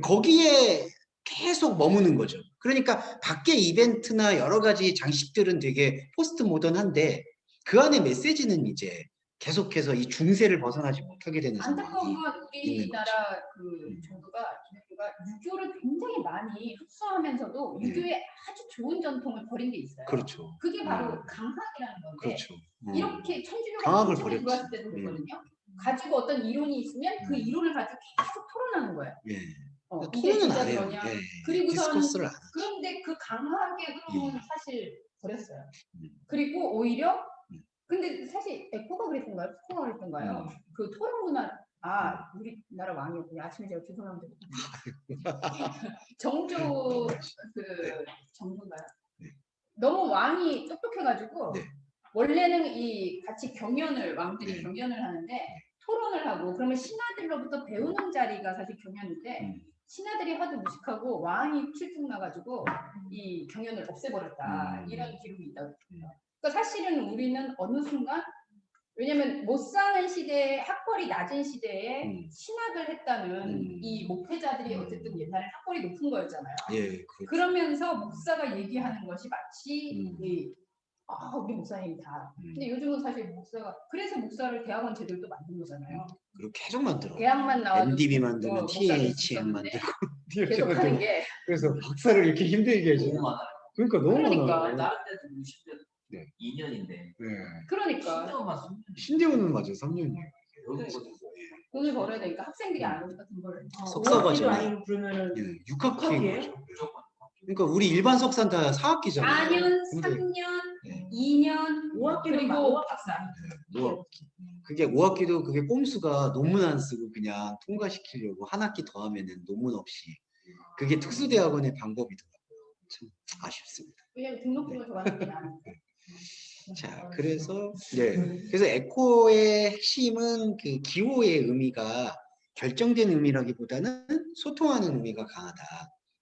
거기에 계속 머무는 거죠. 그러니까 밖에 이벤트나 여러 가지 장식들은 되게 포스트 모던한데 그 안에 메시지는 이제 계속해서 이 중세를 벗어나지 못하게 되는 상황이 안타까운 건 있는 우리나라 그 정부가 뭔가 유교를 굉장히 많이 흡수하면서도 유교의 아주 좋은 전통을 버린 게 있어요. 그렇죠. 그게 바로 강학이라는 건데 그렇죠. 이렇게 천주교가 강학을 처음에 버렸지. 들어왔을 때도 그랬거든요. 가지고 어떤 이론이 있으면 그 이론을 가지고 계속 토론하는 거예요. 예. 이게 토론은 진짜 안 해요. 그러냐. 예. 그리고선 디스커스를 안 하죠. 그런데 그 강학의 흐름은 사실 버렸어요. 음. 그리고 오히려 근데 사실 에코가 그랬던가요? 푸코가 그랬던가요? 그 토론 문화 우리나라 왕이었군요. 아침에 제가 죄송합니다. 정조 그 정조인가요? 네. 너무 왕이 똑똑해가지고 네. 원래는 이 같이 경연을 왕들이 네. 경연을 하는데 토론을 하고 그러면 신하들로부터 배우는 자리가 사실 경연인데 신하들이 하도 무식하고 왕이 출중 나가지고 이 경연을 없애버렸다 이런 기록이 있다고 합니다. 그러니까 사실은 우리는 어느 순간 왜냐면 못 사는 시대에 학벌이 낮은 시대에 신학을 했다는 이 목회자들이 어쨌든 옛날에 학벌이 높은 거였잖아요. 예, 그렇죠. 그러면서 목사가 얘기하는 것이 마치 우리 목사님이 다. 근데 요즘은 사실 목사가 그래서 목사를 대학원 제도도 만든 거잖아요. 그리고 계속 만들어. 대학만 나와도 MDB 만들고 목사를 THM 있었는데 만들고 계속 하는 게 그래서 박사를 이렇게 힘들게 해줘. 너무 많아요. 그러니까 너무 그러니까. 많아요. 다른 데도 60년, 네. 2년인데. 네. 그러니까 신대원만 3년. 신대원은 맞아요. 3년이에요. 돈을 벌어야 되니까 학생들이 안 오니까 돈 벌어야 돼. 석사 과정. 아니고 그러면은 예, 6학기인 육학기예요? 거죠. 그러니까 우리 일반 석사는 다 4학기잖아요. 4년, 근데 3년, 네. 2년, 5학기는 그리고 박사. 5학기. 그게 5학기도 그게 꼼수가 논문 안 쓰고 그냥 통과시키려고 한 학기 더 하면은 논문 없이. 그게 특수대학원의 방법이더라고요. 참 아쉽습니다. 왜냐면 등록금을 더 받는 게 나니까. 자, 그래서 그래서 에코의 핵심은 그 기호의 의미가 결정된 의미라기보다는 소통하는 의미가 강하다.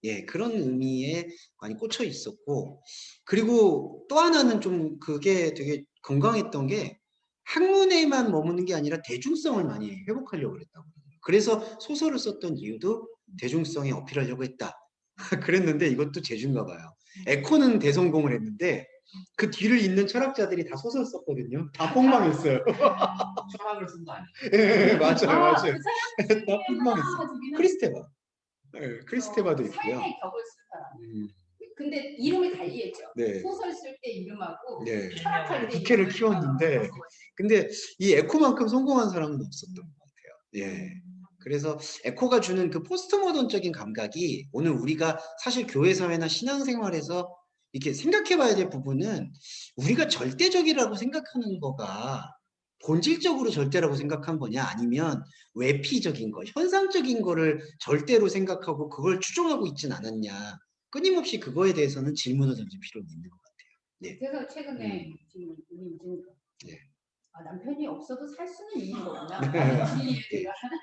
예, 그런 의미에 많이 꽂혀 있었고, 그리고 또 하나는 좀 그게 되게 건강했던 게 학문에만 머무는 게 아니라 대중성을 많이 회복하려고 그랬다고. 그래서 소설을 썼던 이유도 대중성에 어필하려고 했다. 그랬는데 이것도 재주인가 봐요. 에코는 대성공을 했는데 그 뒤를 잇는 철학자들이 다 소설 썼거든요. 다 폭망했어요. 철학을 쓴 거 아니에요? 예, 맞아요. 그 사람 다 폭망했어요. 크리스테바. 예, 크리스테바도 있고요. 삶의 격을 쓸 사람. 근데 이름이 달리했죠. 네. 소설 쓸 때 이름하고 네. 철학할 때 부캐를 이름을 키웠는데 근데 이 에코만큼 성공한 사람은 없었던 것 같아요. 예. 그래서 에코가 주는 그 포스트 모던적인 감각이 오늘 우리가 사실 교회 사회나 신앙생활에서 이렇게 생각해 봐야 될 부분은 우리가 절대적이라고 생각하는 거가 본질적으로 절대라고 생각한 거냐 아니면 외피적인 거, 현상적인 거를 절대로 생각하고 그걸 추종하고 있진 않았냐. 끊임없이 그거에 대해서는 질문을 던질 필요는 있는 것 같아요. 네. 그래서 최근에 지금 우리 이준이가 남편이 없어도 살 수는 있는 거구나.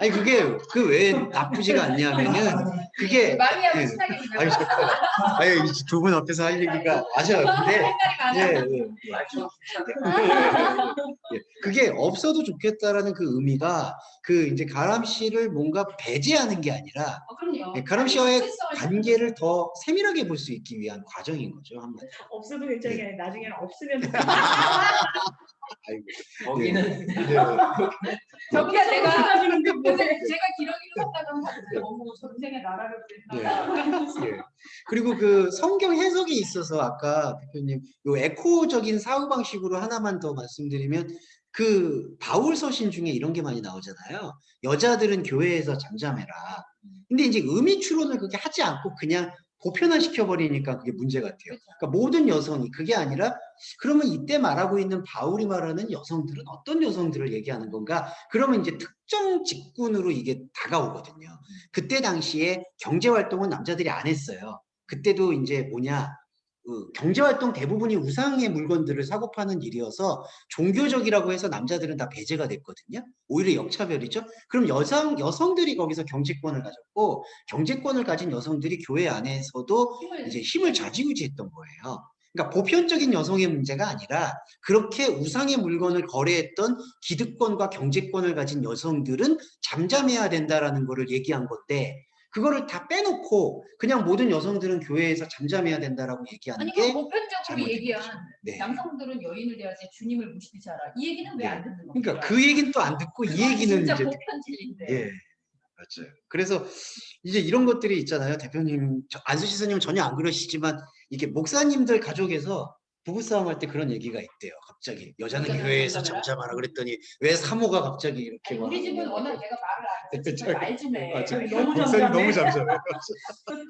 아니 그게 그 왜 나쁘지가 않냐면은 그게 마리아가 친하게 아니 두 분 앞에서 할 얘기가 맞아요. 근데 그게 없어도 좋겠다라는 그 의미가 그 이제 가람 씨를 뭔가 배제하는 게 아니라 가람 씨와의 관계를 더 세밀하게 볼 수 있기 위한 과정인 거죠. 한번. 없어도 괜찮은 게 아니라 나중에는 없으면 아이고. 거기는 저기가 제가 기러기를 샀다고 하면 어머 전생의 나라를 그랬나. 예. 그리고 그 성경 해석에 있어서 아까 대표님 요 에코적인 사고 방식으로 하나만 더 말씀드리면 그 바울 서신 중에 이런 게 많이 나오잖아요. 여자들은 교회에서 잠잠해라. 근데 이제 의미 추론을 그렇게 하지 않고 그냥 보편화시켜 버리니까 그게 문제 같아요. 그러니까 모든 여성이 그게 아니라 그러면 이때 말하고 있는 바울이 말하는 여성들은 어떤 여성들을 얘기하는 건가? 그러면 이제 특정 직군으로 이게 다가오거든요. 그때 당시에 경제 활동은 남자들이 안 했어요. 그때도 이제 경제활동 대부분이 우상의 물건들을 사고 파는 일이어서 종교적이라고 해서 남자들은 다 배제가 됐거든요. 오히려 역차별이죠. 그럼 여성들이 거기서 경제권을 가졌고 경제권을 가진 여성들이 교회 안에서도 이제 힘을 좌지우지했던 거예요. 그러니까 보편적인 여성의 문제가 아니라 그렇게 우상의 물건을 거래했던 기득권과 경제권을 가진 여성들은 잠잠해야 된다라는 거를 얘기한 건데 그거를 다 빼놓고 그냥 모든 여성들은 교회에서 잠잠해야 된다라고 얘기하는 아니 게 보편적으로 얘기한 네. 남성들은 여인을 대하지 주님을 무시하라. 이 얘기는 왜 안 듣는 거야? 그러니까 그 얘기는 또 안 듣고 이 얘기는 진짜 이제 보편질인데. 예. 맞아요. 그래서 이제 이런 것들이 있잖아요. 대표님, 안수시 스님 전혀 안 그러시지만 이게 목사님들 가족에서 부부싸움 할 때 그런 얘기가 있대요. 갑자기 여자는 여자는 교회에서 남자라? 잠잠하라 그랬더니 왜 사모가 갑자기 이렇게 아니, 막 우리 집은 워낙 내가 말을 안 해서 제발 말 좀 해. 맞아요. 너무 목사님 잠잠해. 너무 잠잠해요.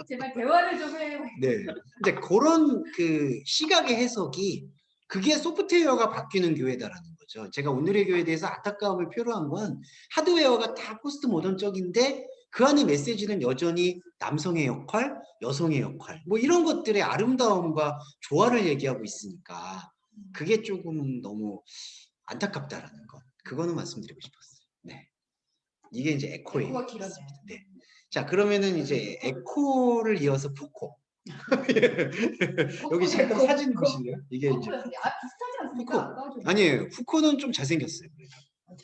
제발 대화를 좀 해. 네. 근데 그런 그 시각의 해석이 그게 소프트웨어가 바뀌는 교회다라는 거죠. 제가 오늘의 교회에 대해서 안타까움을 표로한 건 하드웨어가 다 포스트 모던적인데 그 안에 메시지는 여전히 남성의 역할, 여성의 역할, 뭐 이런 것들의 아름다움과 조화를 얘기하고 있으니까 그게 조금 너무 안타깝다라는 것. 그거는 말씀드리고 싶었어요. 네. 이게 이제 에코예요. 에코가 길었네. 네. 자, 그러면은 이제 에코를 이어서 푸코. 여기 잠깐 사진 보실래요? 이게 이제 푸코였는데 비슷하지 않습니까? 푸코. 아까 좀 아니에요. 푸코는 좀 잘생겼어요.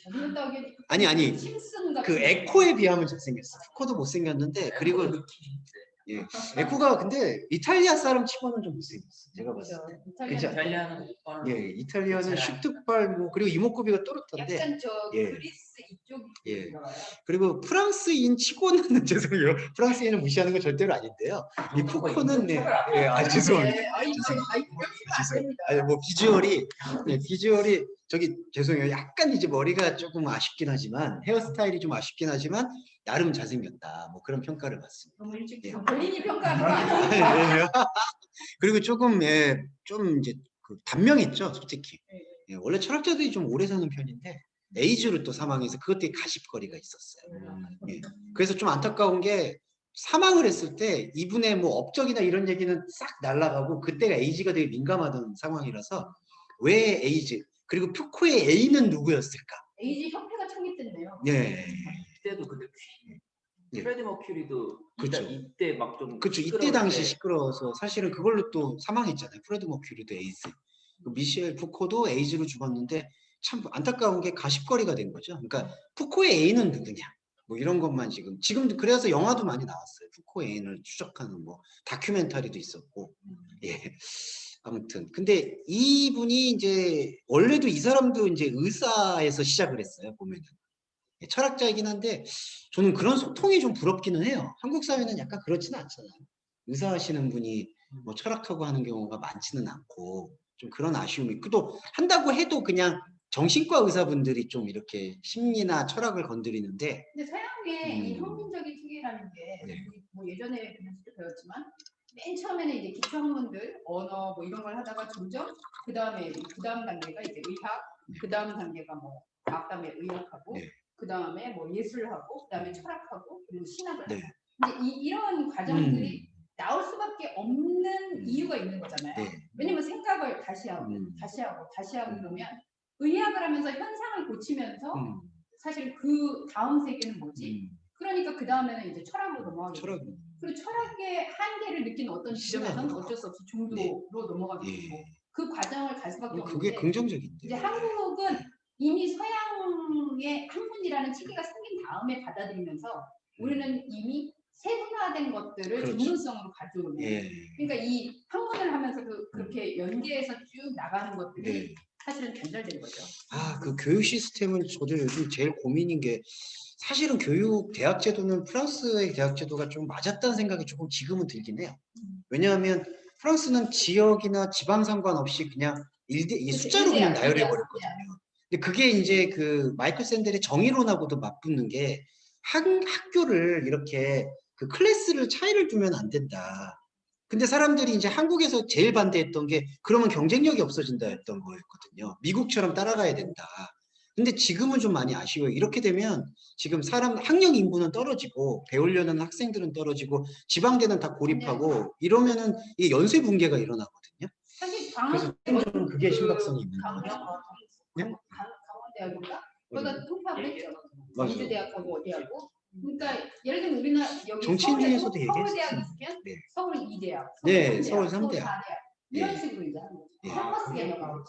잘생겼다 하기엔 아니. 심슨 같은 그 에코에 비하면 잘생겼어요. 푸코도 못생겼는데 그리고 예. 에코가 근데 이탈리아 사람 치고는 좀 못생겼어요. 제가 봤을 때. 그죠? 이탈리아는 오빠는 예, 이탈리아는 잘 슈트발 뭐 그리고 이목구비가 또렷한데 약간 저 예. 그리스 이쪽 예. 들어가요. 그리고 프랑스인 치고는 죄송해요. 프랑스인을 무시하는 건 절대로 아닌데요. 이 푸코는 네. 예, 죄송합니다. 네, 아이 죄송합니다. 아니 뭐 비주얼이 네, 비주얼이 저기 죄송해요. 약간 이제 머리가 조금 아쉽긴 하지만 헤어스타일이 좀 아쉽긴 하지만 나름 잘생겼다. 뭐 그런 평가를 받습니다. 너무 일찍 예. 본인이 평가하는 거 아니에요? 그리고 조금 예, 좀 이제 그 단명했죠, 솔직히. 예, 원래 철학자들이 좀 오래 사는 편인데 에이즈로 또 사망해서 그것 때문에 가십거리가 있었어요. 예. 그래서 좀 안타까운 게 사망을 했을 때 이분의 뭐 업적이나 이런 얘기는 싹 날아가고 그때가 에이즈가 되게 민감하던 상황이라서 왜 에이즈 그리고 푸코의 A는 누구였을까? 에이지 협회가 창립됐네요. 예. 그때도 근데 예. 프레디 머큐리도 그쵸. 이때 막좀 그렇죠. 이때 당시 시끄러워서 사실은 그걸로 또 사망했잖아요. 프레드 머큐리도 에이즈. 미셸 푸코도 에이즈로 죽었는데 참 안타까운 게 가십거리가 된 거죠. 그러니까 푸코의 A는 누구냐? 뭐 이런 것만 지금도 그래서 영화도 많이 나왔어요. 푸코 애인을 추적하는 뭐 다큐멘터리도 있었고. 예. 아무튼 근데 이분이 이제 원래도 이 사람도 이제 의사에서 시작을 했어요. 보면은. 예, 철학자이긴 한데 저는 그런 소통이 좀 부럽기는 해요. 한국 사회는 약간 그렇지는 않잖아요. 의사 하시는 분이 뭐 철학하고 하는 경우가 많지는 않고 좀 그런 아쉬움이 있고 또 한다고 해도 그냥 정신과 의사분들이 좀 이렇게 심리나 철학을 건드리는데 근데 서양의 이 학문적인 체계라는 게 네. 우리 뭐 예전에 배웠지만 맨 처음에는 이제 기초학문들 언어 뭐 이런 걸 하다가 점점 그 다음 단계가 이제 의학, 그 다음 단계가 뭐 과학 다음에 의학하고 네. 그 다음에 뭐 예술하고 그 다음에 철학하고 그리고 신학을 네. 하고 이제 이런 과정들이 나올 수밖에 없는 이유가 있는 거잖아요. 네. 왜냐면 생각을 다시 하고 보면 의학을 하면서 현상을 고치면서 사실 그 다음 세계는 뭐지? 그러니까 그 다음에는 이제 철학으로 넘어가게 철학. 되고 그리고 철학의 한계를 느끼는 어떤 지점에서는 어쩔 수 없이 중도로 넘어가게 되고 그 과정을 갈 수밖에 그게 없는데 긍정적인데. 이제 한국은 이미 서양의 학문이라는 체계가 생긴 다음에 받아들이면서 우리는 이미 세분화된 것들을 그렇죠. 전문성으로 가져오는 예. 그러니까 이 학문을 하면서도 그렇게 연계해서 쭉 나가는 것들이 네. 사실은 단절된 거죠. 그 교육 시스템은 저도 요즘 제일 고민인 게 사실은 대학 제도는 프랑스의 대학 제도가 좀 맞았다는 생각이 조금 지금은 들긴 해요. 왜냐하면 프랑스는 지역이나 지방 상관없이 그냥 이 숫자로 그냥 나열해 버렸거든요. 근데 그게 이제 그 마이클 샌델의 정의론하고도 맞붙는 게 학교를 이렇게 그 클래스를 차이를 두면 안 된다. 근데 사람들이 이제 한국에서 제일 반대했던 게 그러면 경쟁력이 없어진다 했던 거였거든요. 미국처럼 따라가야 된다. 근데 지금은 좀 많이 아쉬워요. 이렇게 되면 지금 학령 인구는 떨어지고 배우려는 학생들은 떨어지고 지방대는 다 고립하고 이러면은 이게 연쇄 붕괴가 일어나거든요. 사실 그래서 좀 그게 심각성이 있는 거죠. 강원대학인가? 거기가 통합을 했죠. 맞아요. 민주대학하고 어디하고. 그러니까 예를 들면 우리나라 여기 정치인중에서도 서울대학 얘기했어요. 있으면 네. 서울 2대학, 네, 서울 서울 3대학. 4대학 이런 예. 식으로 이제 하는 거죠. 예. 캠퍼스 개념하고.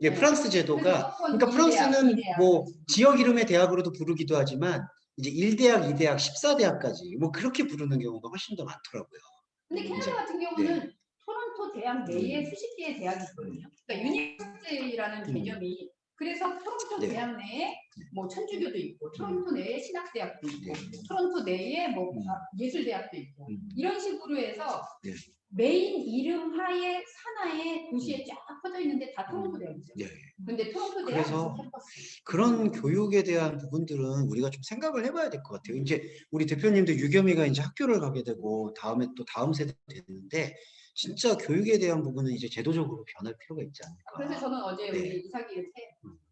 예, 프랑스 제도가 그러니까 프랑스는 뭐 지역 이름의 대학으로도 부르기도 하지만 이제 1대학, 2대학, 14대학까지 뭐 그렇게 부르는 경우가 훨씬 더 많더라고요. 근데 캐나다 같은 경우는 토론토 대학 내에 수십 개의 대학이 있거든요. 그러니까 유니버시티라는 개념이 그래서 토론토 네. 대학 내에 뭐 천주교도 있고, 토론토 내에 신학대학도 있고, 네. 토론토 내에 뭐 예술대학도 있고, 이런 식으로 해서 네. 메인 이름 하에 산하에 도시에 쫙 퍼져 있는데 다 토론토 대학이죠. 네. 근데 토론토 대학 그래서 캠퍼스. 그런 교육에 대한 부분들은 우리가 좀 생각을 해봐야 될 것 같아요. 이제 우리 대표님도 유겸이가 이제 학교를 가게 되고 다음에 또 다음 세대 되는데 진짜 교육에 대한 부분은 이제 제도적으로 변할 필요가 있지 않을까. 그래서 저는 어제 네. 우리 이사기한테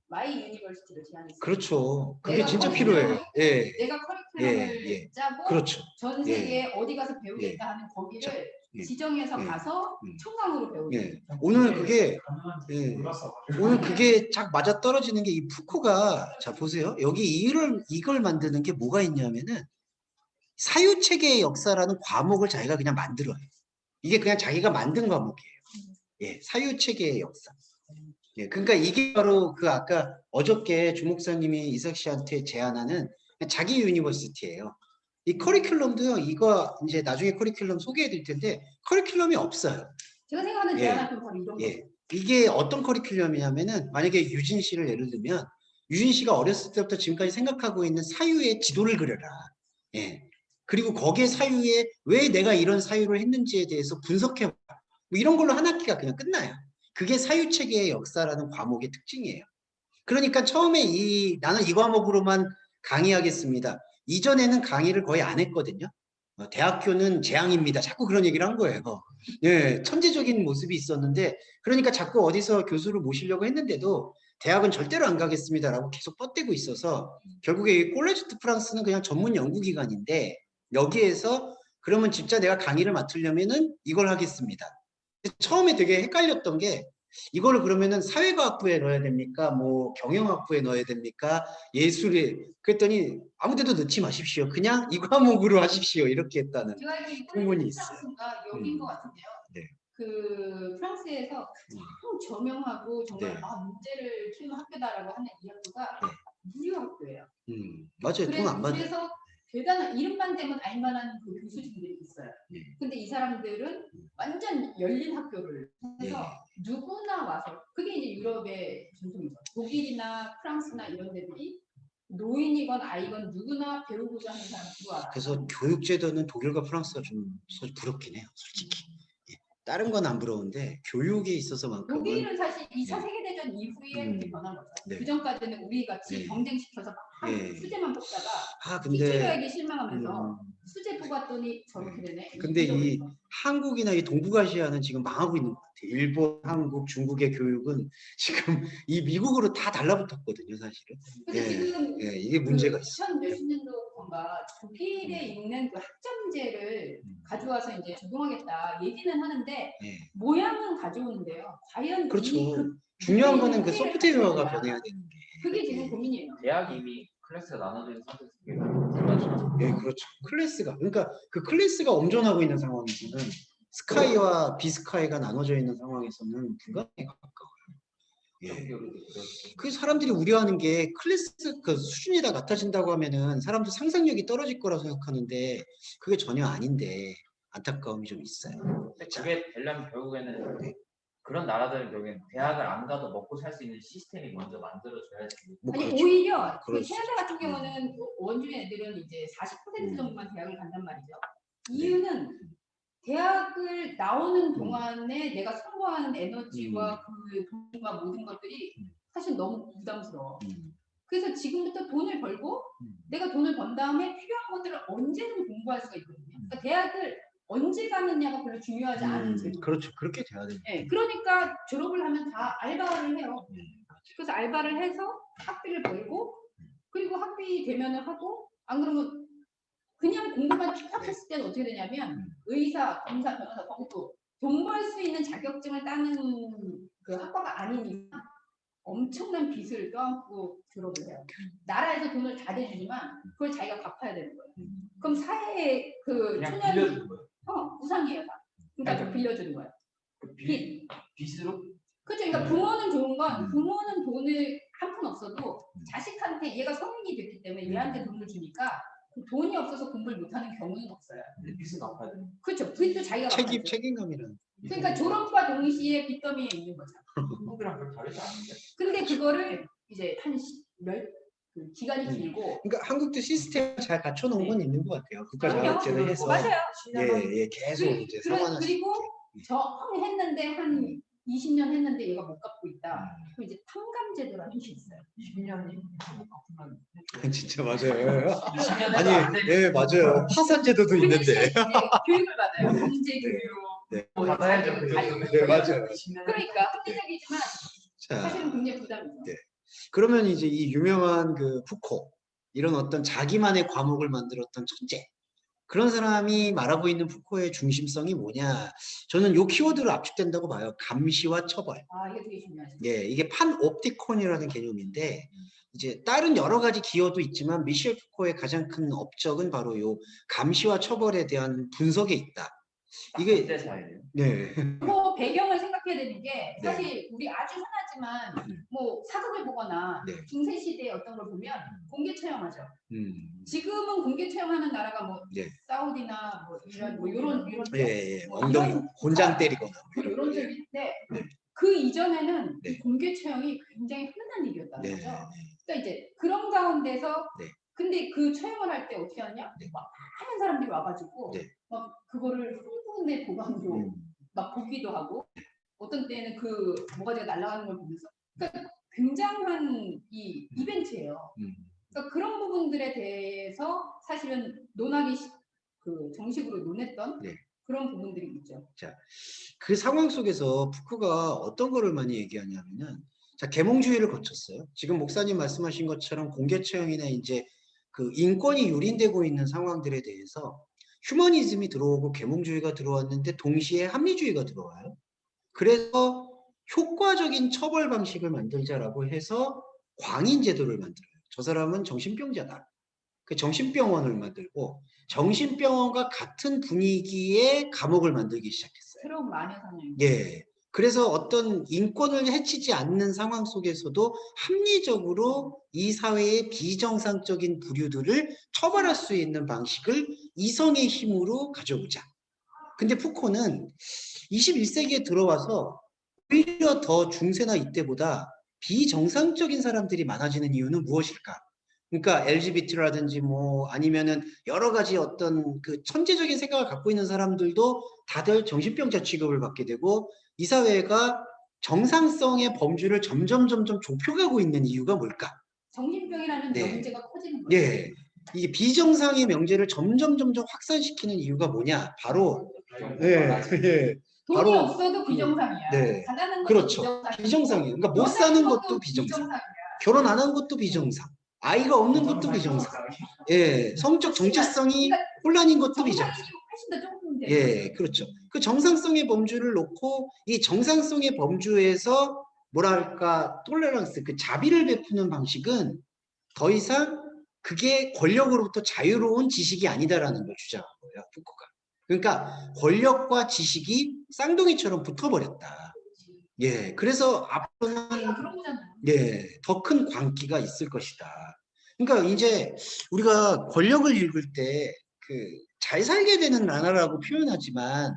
마이 유니버시티를 제안했어요. 그렇죠. 그게 내가 진짜 커리큘럼을- 필요해요. 예. 내가 커리큘럼을 예. 짜고 그렇죠. 전 세계에 어디 가서 배우겠다 하는 거기를 예. 지정해서 예. 가서 청강으로 배우는 예. 오늘 그게 예. 몰랐어. 오늘 그게 쫙 맞아 떨어지는 게 이 푸코가 자 보세요. 여기 이걸 만드는 게 뭐가 있냐면은 사유체계의 역사라는 과목을 자기가 그냥 만들어요. 이게 그냥 자기가 만든 과목이에요. 예, 사유체계의 역사. 예, 그러니까 이게 바로 그 아까 어저께 주 목사님이 이삭 씨한테 제안하는 자기 유니버시티예요. 이 커리큘럼도요. 이거 이제 나중에 커리큘럼 소개해 드릴 텐데 커리큘럼이 없어요. 제가 생각하는 예. 제안은 바로 이런 거예요. 예. 이게 어떤 커리큘럼이냐면은 만약에 유진 씨를 예를 들면 유진 씨가 어렸을 때부터 지금까지 생각하고 있는 사유의 지도를 그려라. 예. 그리고 거기에 사유에 왜 내가 이런 사유를 했는지에 대해서 분석해 봐. 뭐 이런 걸로 한 학기가 그냥 끝나요. 그게 사유체계의 역사라는 과목의 특징이에요. 그러니까 처음에 나는 이 과목으로만 강의하겠습니다. 이전에는 강의를 거의 안 했거든요. 대학교는 재앙입니다. 자꾸 그런 얘기를 한 거예요. 예, 천재적인 모습이 있었는데 그러니까 자꾸 어디서 교수를 모시려고 했는데도 대학은 절대로 안 가겠습니다라고 계속 뻗대고 있어서 결국에 이 콜레지 드 프랑스는 그냥 전문 연구기관인데 여기에서 그러면 진짜 내가 강의를 맡으려면은 이걸 하겠습니다. 처음에 되게 헷갈렸던 게 이거를 그러면은 사회과학부에 넣어야 됩니까? 뭐 경영학부에 넣어야 됩니까? 예술에 그랬더니 아무데도 넣지 마십시오. 그냥 이 과목으로 하십시오. 이렇게 했다는 제가 알기로 풍문이 있어요. 프랑스가 여기인 것 같은데요. 네. 그 프랑스에서 가장 저명하고 정말 네. 문제를 키우는 학교다라고 하는 이 학교가 네. 무료 학교예요. 맞아요. 돈 안 받아요. 그래서 대단한 이름만 대면 알만한 그 교수진들이 있어요. 네. 근데 이 사람들은 완전 열린 학교를 해서 네. 누구나 와서 그게 이제 유럽의 전통이죠. 독일이나 프랑스나 이런 데들이 노인이건 아이건 누구나 배우고자 하는 사람 들어와라. 그래서 교육제도는 독일과 프랑스가 좀 부럽긴 해요. 솔직히. 예. 다른 건 안 부러운데 교육에 있어서만큼은 독일은 사실 2차 네. 세계대전 이후에 그렇게 변한 거죠. 네. 그 전까지는 우리 같이 네. 경쟁시켜서 막 네. 수제만 뽑다가 근데 티끌에게 실망하면서 음, 수제 뽑았더니 저렇게 되네. 근데 이 한국이나 이 동북아시아는 지금 망하고 있는 것 같아요. 일본, 한국, 중국의 교육은 지금 이 미국으로 다 달라붙었거든요, 사실은. 근데 예, 지금 예, 이게 문제가 있어요. 2000 몇십 년도인가 독일에 있는 그 학점제를 가져와서 이제 적용하겠다 얘기는 하는데 예, 모양은 가져오는데요. 과연 그렇죠. 그 중요한 거는 그 형태를 소프트웨어가 가져오느냐. 변해야 되는 게. 그게 지금 고민이에요. 대학이 이미 클래스가 나눠져 있는 상태에서 예, 그렇죠. 클래스가. 그러니까 그 클래스가 엄존하고 있는 상황에서는 스카이와 비스카이가 나눠져 있는 상황에서는 불가능에 가까워요. 예. 그 사람들이 우려하는 게 클래스 그 수준이 다 같아진다고 하면은 사람들 상상력이 떨어질 거라고 생각하는데 그게 전혀 아닌데 안타까움이 좀 있어요. 근데 그게 되려면 결국에는 그런 나라들은 결국엔 대학을 안 가도 먹고 살 수 있는 시스템이 먼저 만들어져야지. 뭐 아니 그렇죠. 오히려 그 그렇죠. 캐나다 같은 경우는 원주민 애들은 이제 40% 정도만 대학을 간단 말이죠. 네. 이유는 대학을 나오는 동안에 내가 소모하는 에너지와 그 돈과 모든 것들이 사실 너무 부담스러워. 그래서 지금부터 돈을 벌고 내가 돈을 번 다음에 필요한 것들을 언제든 공부할 수가 있거든요. 그러니까 대학을 언제 가느냐가 별로 중요하지 않은 제도. 그렇죠. 그렇게 돼야 돼요. 네, 그러니까 졸업을 하면 다 알바를 해요. 그래서 알바를 해서 학비를 벌고 그리고 학비 대면을 하고 안 그러면 그냥 공부만 쭉 했을 때는 어떻게 되냐면 의사, 검사, 변호사 거기도 돈 벌 수 있는 자격증을 따는 그 학과가 아닌 이상 엄청난 빚을 껴안고 졸업을 해요. 나라에서 돈을 다 대주지만 그걸 자기가 갚아야 되는 거예요. 그럼 사회에 그 그냥 초년 빌려주는 거예요. 우상이에요 다. 그러니까 빌려주는 거예요. 그 빚. 빚으로 그렇죠. 그러니까 부모는 좋은 건 부모는 돈을 한 푼 없어도 자식한테 얘가 성인이 됐기 때문에 얘한테 돈을 주니까 돈이 없어서 공부를 못하는 경우는 없어요. 근데 빚은 갚아야 돼. 그렇죠. 빚도 자기가 갚아야죠. 책임감이라는. 그러니까 졸업과 동시에 빚더미에 있는 거죠. 한국이랑 별 다르지 않은데. 근데 그거를 이제 그 기간이 길고. 그러니까 한국도 시스템을 잘 갖춰놓은 건 있는 것 같아요. 국가 그럼요. 자격제를 해서 맞아요. 예, 계속 이제 상환할 수 그리고 있게. 정 했는데 한 20년 했는데 얘가 못 갚고 있다. 그럼 이제 탕감제도라는 게 있어요. 20년이 못 갚으면 진짜 맞아요. 20년에도 아니, 안 되면 예, 맞아요. 파산제도도 그 있는데. 대신 이제 교육을 받아요. 경제 교육. 네. 뭐 받아야죠. 네, 맞아요. 그러니까 합리적이지만 자, 사실은 굉장히 부담이죠. 네. 그러면 이제 이 유명한 그 푸코, 이런 어떤 자기만의 과목을 만들었던 천재, 그런 사람이 말하고 있는 푸코의 중심성이 뭐냐? 저는 요 키워드로 압축된다고 봐요. 감시와 처벌. 아, 이게 되게 중요하죠. 예, 이게 판옵티콘이라는 개념인데, 이제 다른 여러 가지 기여도 있지만 미셸 푸코의 가장 큰 업적은 바로 요 감시와 처벌에 대한 분석에 있다. 이게 그때 사이에요. 네, 그 배경을 생각해야 되는 게 네. 사실 우리 아주 흔하지만 뭐 사극을 보거나 네. 중세 시대의 어떤 걸 보면 공개 처형하죠. 음, 지금은 공개 처형하는 나라가 뭐 네. 사우디나 뭐 이런 예, 예, 뭐 엉덩이 이런 곤장 때리거나 뭐 이런 예. 쪽인데 네. 그 이전에는 네. 이 공개 처형이 굉장히 흔한 일이었다는 네, 거죠. 네. 그러니까 이제 그런 가운데서 네. 근데 그 처형을 할 때 어떻게 하냐? 네. 막 많은 사람들이 와가지고 네. 막 그거를 흥분의 보관으로 음, 막 보기도 하고 어떤 때는 그 모가지가 날아가는 걸 보면서 그러니까 굉장한 이 이벤트예요. 그러니까 그런 부분들에 대해서 사실은 그 정식으로 논했던 네. 그런 부분들이 있죠. 그 상황 속에서 푸코가 어떤 거를 많이 얘기하냐면은, 자, 계몽주의를 거쳤어요. 지금 목사님 말씀하신 것처럼 공개 처형이나 이제 그 인권이 유린되고 있는 상황들에 대해서 휴머니즘이 들어오고 계몽주의가 들어왔는데 동시에 합리주의가 들어와요. 그래서 효과적인 처벌 방식을 만들자라고 해서 광인제도를 만들어요. 저 사람은 정신병자다. 그 정신병원을 만들고 정신병원과 같은 분위기의 감옥을 만들기 시작했어요. 새로운 마녀 사냥. 예. 그래서 어떤 인권을 해치지 않는 상황 속에서도 합리적으로 이 사회의 비정상적인 부류들을 처벌할 수 있는 방식을 이성의 힘으로 가져오자. 근데 푸코는 21세기에 들어와서 오히려 더 중세나 이때보다 비정상적인 사람들이 많아지는 이유는 무엇일까? 그러니까 LGBT라든지 뭐 아니면은 여러 가지 어떤 그 천재적인 생각을 갖고 있는 사람들도 다들 정신병자 취급을 받게 되고 이 사회가 정상성의 범주를 점점 좁혀가고 있는 이유가 뭘까? 정신병이라는 네. 명제가 커지는 거죠. 예. 이게 비정상의 명제를 점점 확산시키는 이유가 뭐냐? 바로 예. 돈이 바로 없어도 비정상이야. 네. 가난한 것도 그렇죠. 비정상이에요. 그러니까 못 사는 것도 비정상. 결혼 안 한 것도 비정상. 아이가 없는 것도 비정상. 예. 성적 정체성이 혼란인 것도 비정상. 훨씬 더 좁은데. 예, 그렇죠. 그 정상성의 범주를 놓고 이 정상성의 범주에서 뭐랄까 톨레랑스, 그 자비를 베푸는 방식은 더 이상 그게 권력으로부터 자유로운 지식이 아니다라는 걸 주장한 거예요, 푸코가. 그러니까 권력과 지식이 쌍둥이처럼 붙어버렸다. 예, 그래서 앞으로는 예, 더 큰 광기가 있을 것이다. 그러니까 이제 우리가 권력을 읽을 때 그 잘 살게 되는 나라라고 표현하지만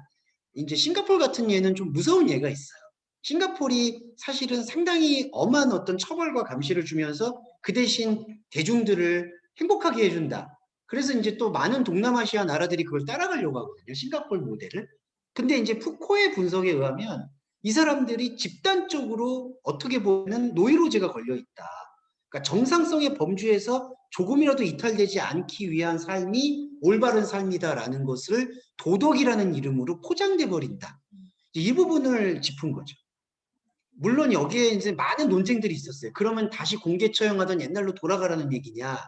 이제 싱가포르 같은 예는 좀 무서운 예가 있어요. 싱가포르이 사실은 상당히 엄한 어떤 처벌과 감시를 주면서 그 대신 대중들을 행복하게 해준다. 그래서 이제 또 많은 동남아시아 나라들이 그걸 따라가려고 하거든요. 싱가포르 모델을. 근데 이제 푸코의 분석에 의하면 이 사람들이 집단적으로 어떻게 보면 노이로제가 걸려 있다. 그러니까 정상성의 범주에서 조금이라도 이탈되지 않기 위한 삶이 올바른 삶이다라는 것을 도덕이라는 이름으로 포장돼 버린다. 이 부분을 짚은 거죠. 물론 여기에 이제 많은 논쟁들이 있었어요. 그러면 다시 공개 처형하던 옛날로 돌아가라는 얘기냐.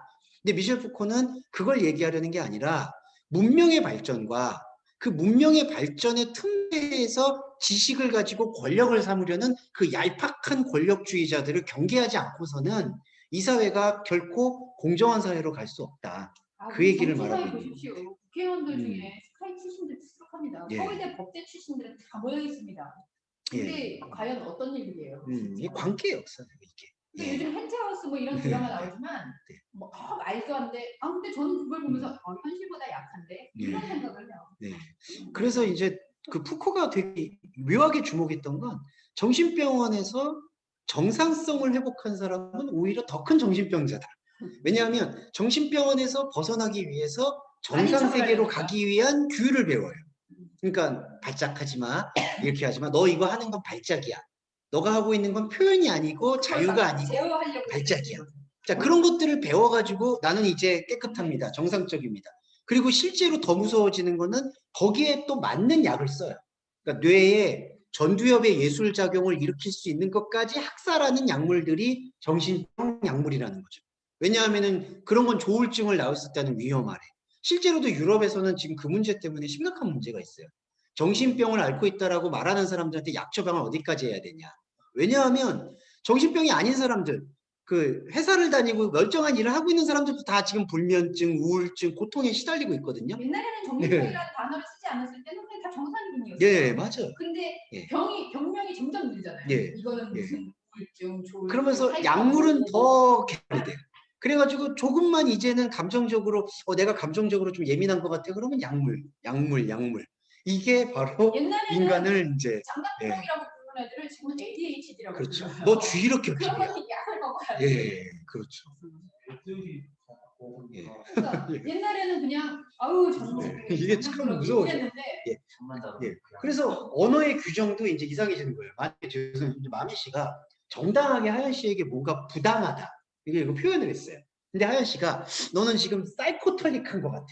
근데 미셸 푸코는 그걸 얘기하려는 게 아니라 문명의 발전과 그 문명의 발전의 틈새에서 지식을 가지고 권력을 삼으려는 그 얄팍한 권력주의자들을 경계하지 않고서는 이 사회가 결코 공정한 사회로 갈 수 없다. 그 얘기를 말하고 있는 보십시오. 국회의원들 중에 스카이 출신들 수록합니다. 예. 서울대 법대 출신들은 다 모여 있습니다. 근데 예. 과연 어떤 일이에요? 이게 관계 역사예요, 이게. 근데 예. 요즘 헨트하우스 뭐 이런 드라마 나오지만 뭐 말도 안 돼. 아 근데 저는 그걸 보면서 현실보다 약한데 이런 생각을 해요. 네. 그래서 이제 그 푸코가 되게 묘하게 주목했던 건 정신병원에서 정상성을 회복한 사람은 오히려 더 큰 정신병자다. 왜냐하면 정신병원에서 벗어나기 위해서 정상 세계로 가기 위한 규율을 배워요. 그러니까 발작하지 마, 이렇게 하지 마. 너 이거 하는 건 발작이야. 너가 하고 있는 건 표현이 아니고 자유가 아니고 발작이야. 자, 그런 것들을 배워가지고 나는 이제 깨끗합니다. 정상적입니다. 그리고 실제로 더 무서워지는 거는 거기에 또 맞는 약을 써요. 그러니까 뇌에 전두엽의 예술작용을 일으킬 수 있는 것까지 학살하는 약물들이 정신병 약물이라는 거죠. 왜냐하면은 그런 건 조울증을 낳을 수 있다는 위험하래. 실제로도 유럽에서는 지금 그 문제 때문에 심각한 문제가 있어요. 정신병을 앓고 있다라고 말하는 사람들한테 약 처방을 어디까지 해야 되냐. 왜냐하면 정신병이 아닌 사람들, 그 회사를 다니고 멀쩡한 일을 하고 있는 사람들도 다 지금 불면증, 우울증, 고통에 시달리고 있거든요. 옛날에는 정신병이라는 단어를 쓰지 않았을 때는 그냥 다 정상균이었어요. 네, 맞아요. 근데 예. 병명이 점점 늘잖아요. 예. 이거는 무슨 우울증, 조울증. 그러면서 약물은 더 개발이 돼요. 그래가지고 조금만 이제는 감정적으로 내가 감정적으로 좀 예민한 것 같아. 그러면 약물. 이게 바로 인간을 이제 장난병이라고 부르는 애들을 지금 ADHD라고 그렇죠. 불러요. 너 주의롭게 그러면 필요해. 약을 먹어야 예, 그렇죠. 그러니까 옛날에는 그냥 아우 이게 참 무서워요. 그래서 언어의 규정도 이제 이상해지는 거예요. 만약에 이제 마미 씨가 정당하게 하연 씨에게 뭔가 부당하다. 이거 표현을 했어요. 근데 하연 씨가 너는 지금 사이코톨릭한 것 같아.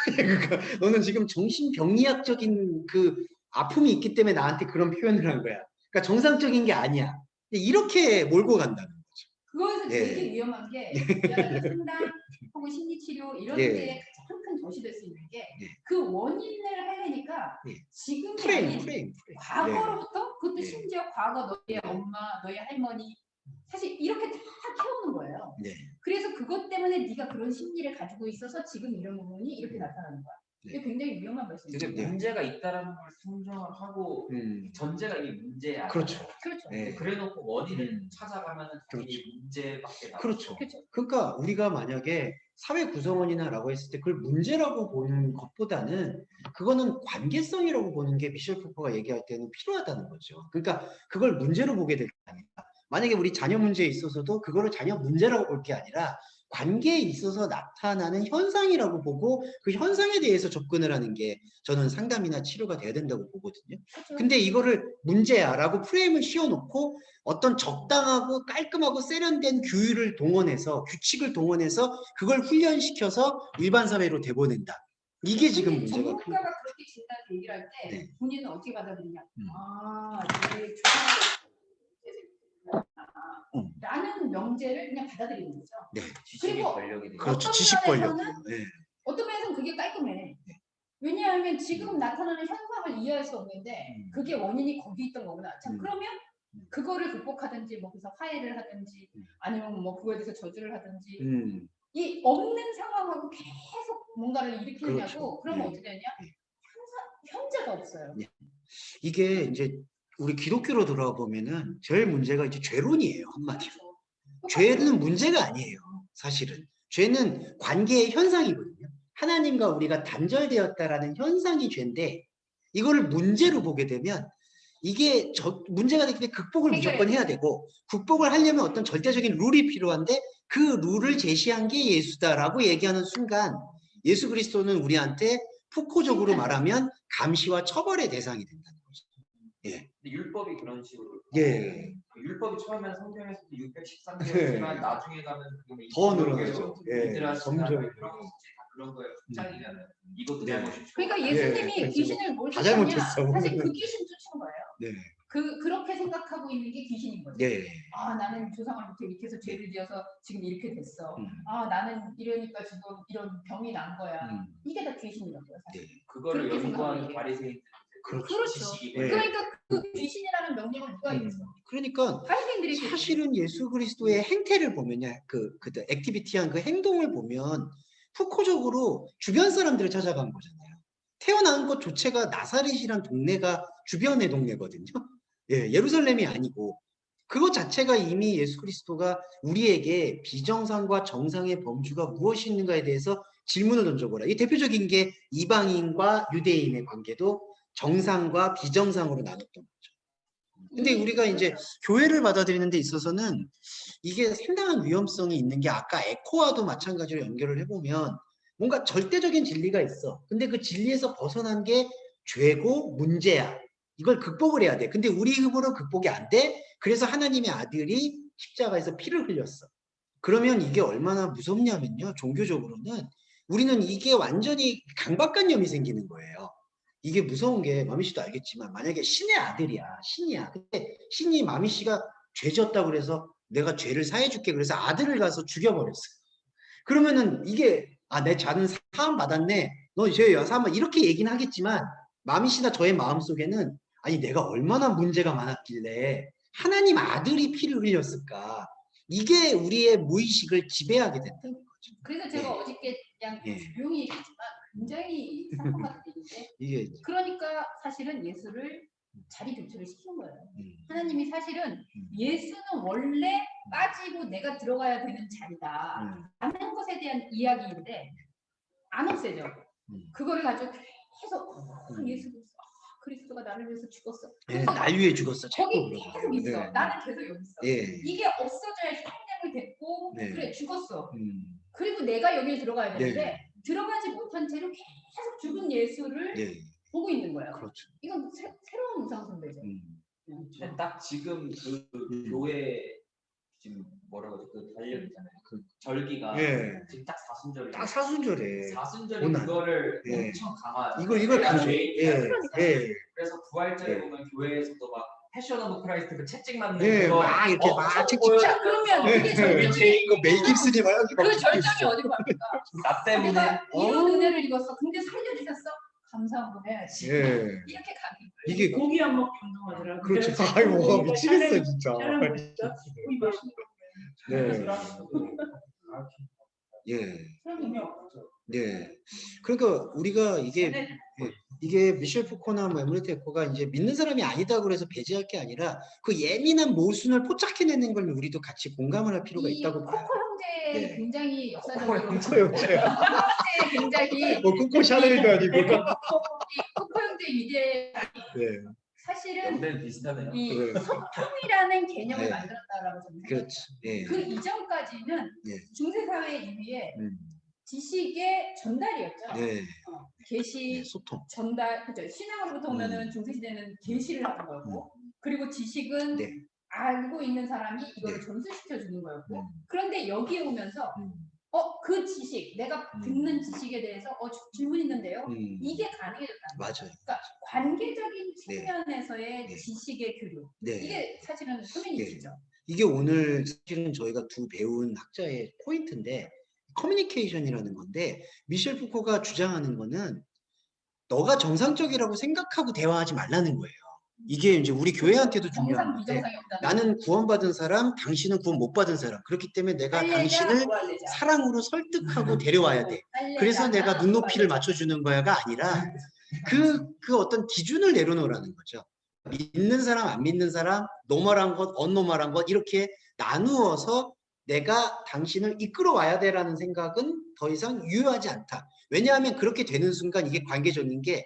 그러니까 너는 지금 정신병리학적인 그 아픔이 있기 때문에 나한테 그런 표현을 한 거야. 그러니까 정상적인 게 아니야. 이렇게 몰고 간다는 거죠. 그것은 되게 위험한 게 상담 혹은 심리치료 이런 데에 가장 큰 도시 될 수 있는 게 그 원인을 하려니까 지금이 아닌 과거로부터 그것도 심지어 과거 너의 엄마, 너의 할머니 사실 이렇게 다 키우는 거예요. 그래서 그것 때문에 네가 그런 심리를 가지고 있어서 지금 이런 부분이 이렇게 나타나는 거야. 이게 굉장히 위험한 말씀이죠. 근데 문제가 있다라는 걸 상정을 하고 전제가 이게 문제야. 그렇죠. 그래놓고 원인을 찾아가면은 이 문제밖에 나. 그렇죠. 그러니까 우리가 만약에 사회 구성원이나라고 했을 때 그걸 문제라고 보는 것보다는 그거는 관계성이라고 보는 게 미셸 푸코가 얘기할 때는 필요하다는 거죠. 그러니까 그걸 문제로 보게 될 게 아니라 만약에 우리 자녀 문제에 있어서도 그거를 자녀 문제라고 볼 게 아니라 관계에 있어서 나타나는 현상이라고 보고 그 현상에 대해서 접근을 하는 게 저는 상담이나 치료가 돼야 된다고 보거든요. 근데 이거를 문제야라고 프레임을 씌워놓고 어떤 적당하고 깔끔하고 세련된 규율을 동원해서 규칙을 동원해서 그걸 훈련시켜서 일반 사회로 내보낸다. 이게 지금 문제가 큰 거예요. 전문가가 그렇게 진단 얘기를 할 때 본인은 어떻게 받아들이냐? 이게 라는 명제를 그냥 받아들이는 거죠. 그리고 그렇죠. 지식 권력. 어떤 면에서는 그게 깔끔해. 왜냐하면 지금 나타나는 현상을 이해할 수 없는데 그게 원인이 거기 있던 거구나. 자, 그러면 그거를 극복하든지 뭐 그래서 화해를 하든지 아니면 뭐 그거에 대해서 저주를 하든지 이 없는 상황하고 계속 뭔가를 일으키느냐고. 그러면 어떻게 되냐? 현재가 없어요. 이게 이제 우리 기독교로 돌아보면은 제일 문제가 이제 죄론이에요. 한마디로. 죄는 문제가 아니에요. 사실은. 죄는 관계의 현상이거든요. 하나님과 우리가 단절되었다라는 현상이 죄인데 이거를 문제로 보게 되면 이게 문제가 되기 때문에 극복을 무조건 해야 되고 극복을 하려면 어떤 절대적인 룰이 필요한데 그 룰을 제시한 게 예수다라고 얘기하는 순간 예수 그리스도는 우리한테 푸코적으로 말하면 감시와 처벌의 대상이 된다는 거죠. 근데 율법이 그런 식으로. 율법이 처음에는 성경에서도 613개였지만 나중에 가면 더 늘어나죠. 점점 그런 거에 확장이잖아요. 이것도 잘못이죠. 그러니까 예수님이 귀신을 뭘 쫓았냐? 사실 그 귀신 쫓은 거예요. 그렇게 생각하고 있는 게 귀신인 거죠. 나는 조상으로부터 이렇게 해서 죄를 지어서 지금 이렇게 됐어. 나는 이러니까 지금 이런 병이 난 거야. 이게 다 귀신이라고요. 사실. 그거를 연구하는 바리새인. 그렇죠. 그러니까 그 귀신이라는 명령은 누가 있어? 그러니까 사실은 예수 그리스도의 행태를 보면요, 그 액티비티한 그 행동을 보면 푸코적으로 주변 사람들을 찾아간 거잖아요. 태어난 것 자체가 나사렛이란 동네가 주변의 동네거든요. 예루살렘이 아니고 그것 자체가 이미 예수 그리스도가 우리에게 비정상과 정상의 범주가 무엇이 있는가에 대해서 질문을 던져보라. 이 대표적인 게 이방인과 유대인의 관계도 정상과 비정상으로 나눴던 거죠. 근데 우리가 이제 교회를 받아들이는 데 있어서는 이게 상당한 위험성이 있는 게 아까 에코와도 마찬가지로 연결을 해보면 뭔가 절대적인 진리가 있어. 근데 그 진리에서 벗어난 게 죄고 문제야. 이걸 극복을 해야 돼. 근데 우리 힘으로 극복이 안 돼. 그래서 하나님의 아들이 십자가에서 피를 흘렸어. 그러면 이게 얼마나 무섭냐면요. 종교적으로는 우리는 이게 완전히 강박관념이 생기는 거예요. 이게 무서운 게 마미 씨도 알겠지만 만약에 신의 아들이야. 신이야. 근데 신이 마미 씨가 죄 졌다고 그래서 내가 죄를 사해 줄게 그래서 아들을 가서 죽여버렸어. 그러면은 이게 내 자는 사함 받았네. 너 죄야 사함 이렇게 얘기는 하겠지만 마미 씨나 저의 마음속에는 아니 내가 얼마나 문제가 많았길래 하나님 아들이 피를 흘렸을까. 이게 우리의 무의식을 지배하게 된다는 거죠. 그래서 제가 어저께 그냥 조용히 얘기했지만 굉장히 상처받은 얘기인데 이게 그러니까 사실은 예수를 자리 교체를 시킨 거예요. 하나님이 사실은 예수는 원래 빠지고 내가 들어가야 되는 자리다 라는 것에 대한 이야기인데 안 없애죠. 그거를 가지고 계속 예수도 그리스도가 나를 위해서 죽었어. 날 위해 죽었어. 거기 계속 있어. 나는 계속 여기 있어. 이게 없어져야 희생이 됐고 그래 죽었어. 그리고 내가 여기에 들어가야 되는데 들어가지 못한 채로 계속 죽은 예수를 보고 있는 거예요. 그렇죠. 이건 새로운 우상 숭배죠. 근데 딱 지금 그 교회 지금 뭐라고 하죠? 그 달력 있잖아요. 그 절기가 지금 딱 사순절이. 딱 사순절에. 사순절이 그거를 엄청 강화. 이걸 강조해. 그래서 부활절에 보면 교회에서도 막 패션 오브 크라이스트 그 채찍 맞는 거 막 이렇게 막 채찍. 자 그러면 그게 절정이 이거 멜 깁슨이 막 이렇게 그 절정이 어디로 갑니까? 나 때문에 이런 은혜를 입었어. 근데 살려주셨어. 감사한 거 해야지. 이렇게 가는 거예요. 이게 고기 한 먹 감동하더라고요. 그렇죠. 아이고 미치겠어 진짜. 그러니까 우리가 이게 미셸 푸코나 뭐 에머리트 에코가 이제 믿는 사람이 아니다 그래서 배제할 게 아니라 그 예민한 모순을 포착해내는 걸 우리도 같이 공감을 할 필요가 있다고 봐요. 코코 형제 굉장히 역사적이고 코코 형제 굉장히 코코 샤넬도 아니고 코코 형제 위대 사실은 비슷하네요. 이 소통이라는 개념을 만들었다라고 저는 그렇죠. 그 이전까지는 중세 사회 이후에 지식의 전달이었죠. 계시, 소통, 전달, 그죠? 신앙으로부터 오면은 중세 시대는 계시를 하는 거였고, 그리고 지식은 알고 있는 사람이 이거를 전수시켜 주는 거였고, 그런데 여기에 오면서 그 지식, 내가 듣는 지식에 대해서 질문 있는데요. 이게 가능해졌다는 거예요. 맞아요. 그러니까 관계적인 측면에서의 지식의 교류. 이게 사실은 휴머니티죠. 이게 오늘 사실은 저희가 두 배운 학자의 포인트인데 커뮤니케이션이라는 건데 미셸 푸코가 주장하는 거는 너가 정상적이라고 생각하고 대화하지 말라는 거예요. 이게 이제 우리 교회한테도 중요한 건데 나는 구원받은 사람, 당신은 구원 못 받은 사람. 그렇기 때문에 내가 당신을 사랑으로 설득하고 데려와야 돼. 그래서 내가 눈높이를 맞춰주는 거야가 아니라 그 어떤 기준을 내려놓으라는 거죠. 믿는 사람, 안 믿는 사람, 노멀한 것, 언노멀한 것 이렇게 나누어서 내가 당신을 이끌어와야 돼라는 생각은 더 이상 유효하지 않다. 왜냐하면 그렇게 되는 순간 이게 관계적인 게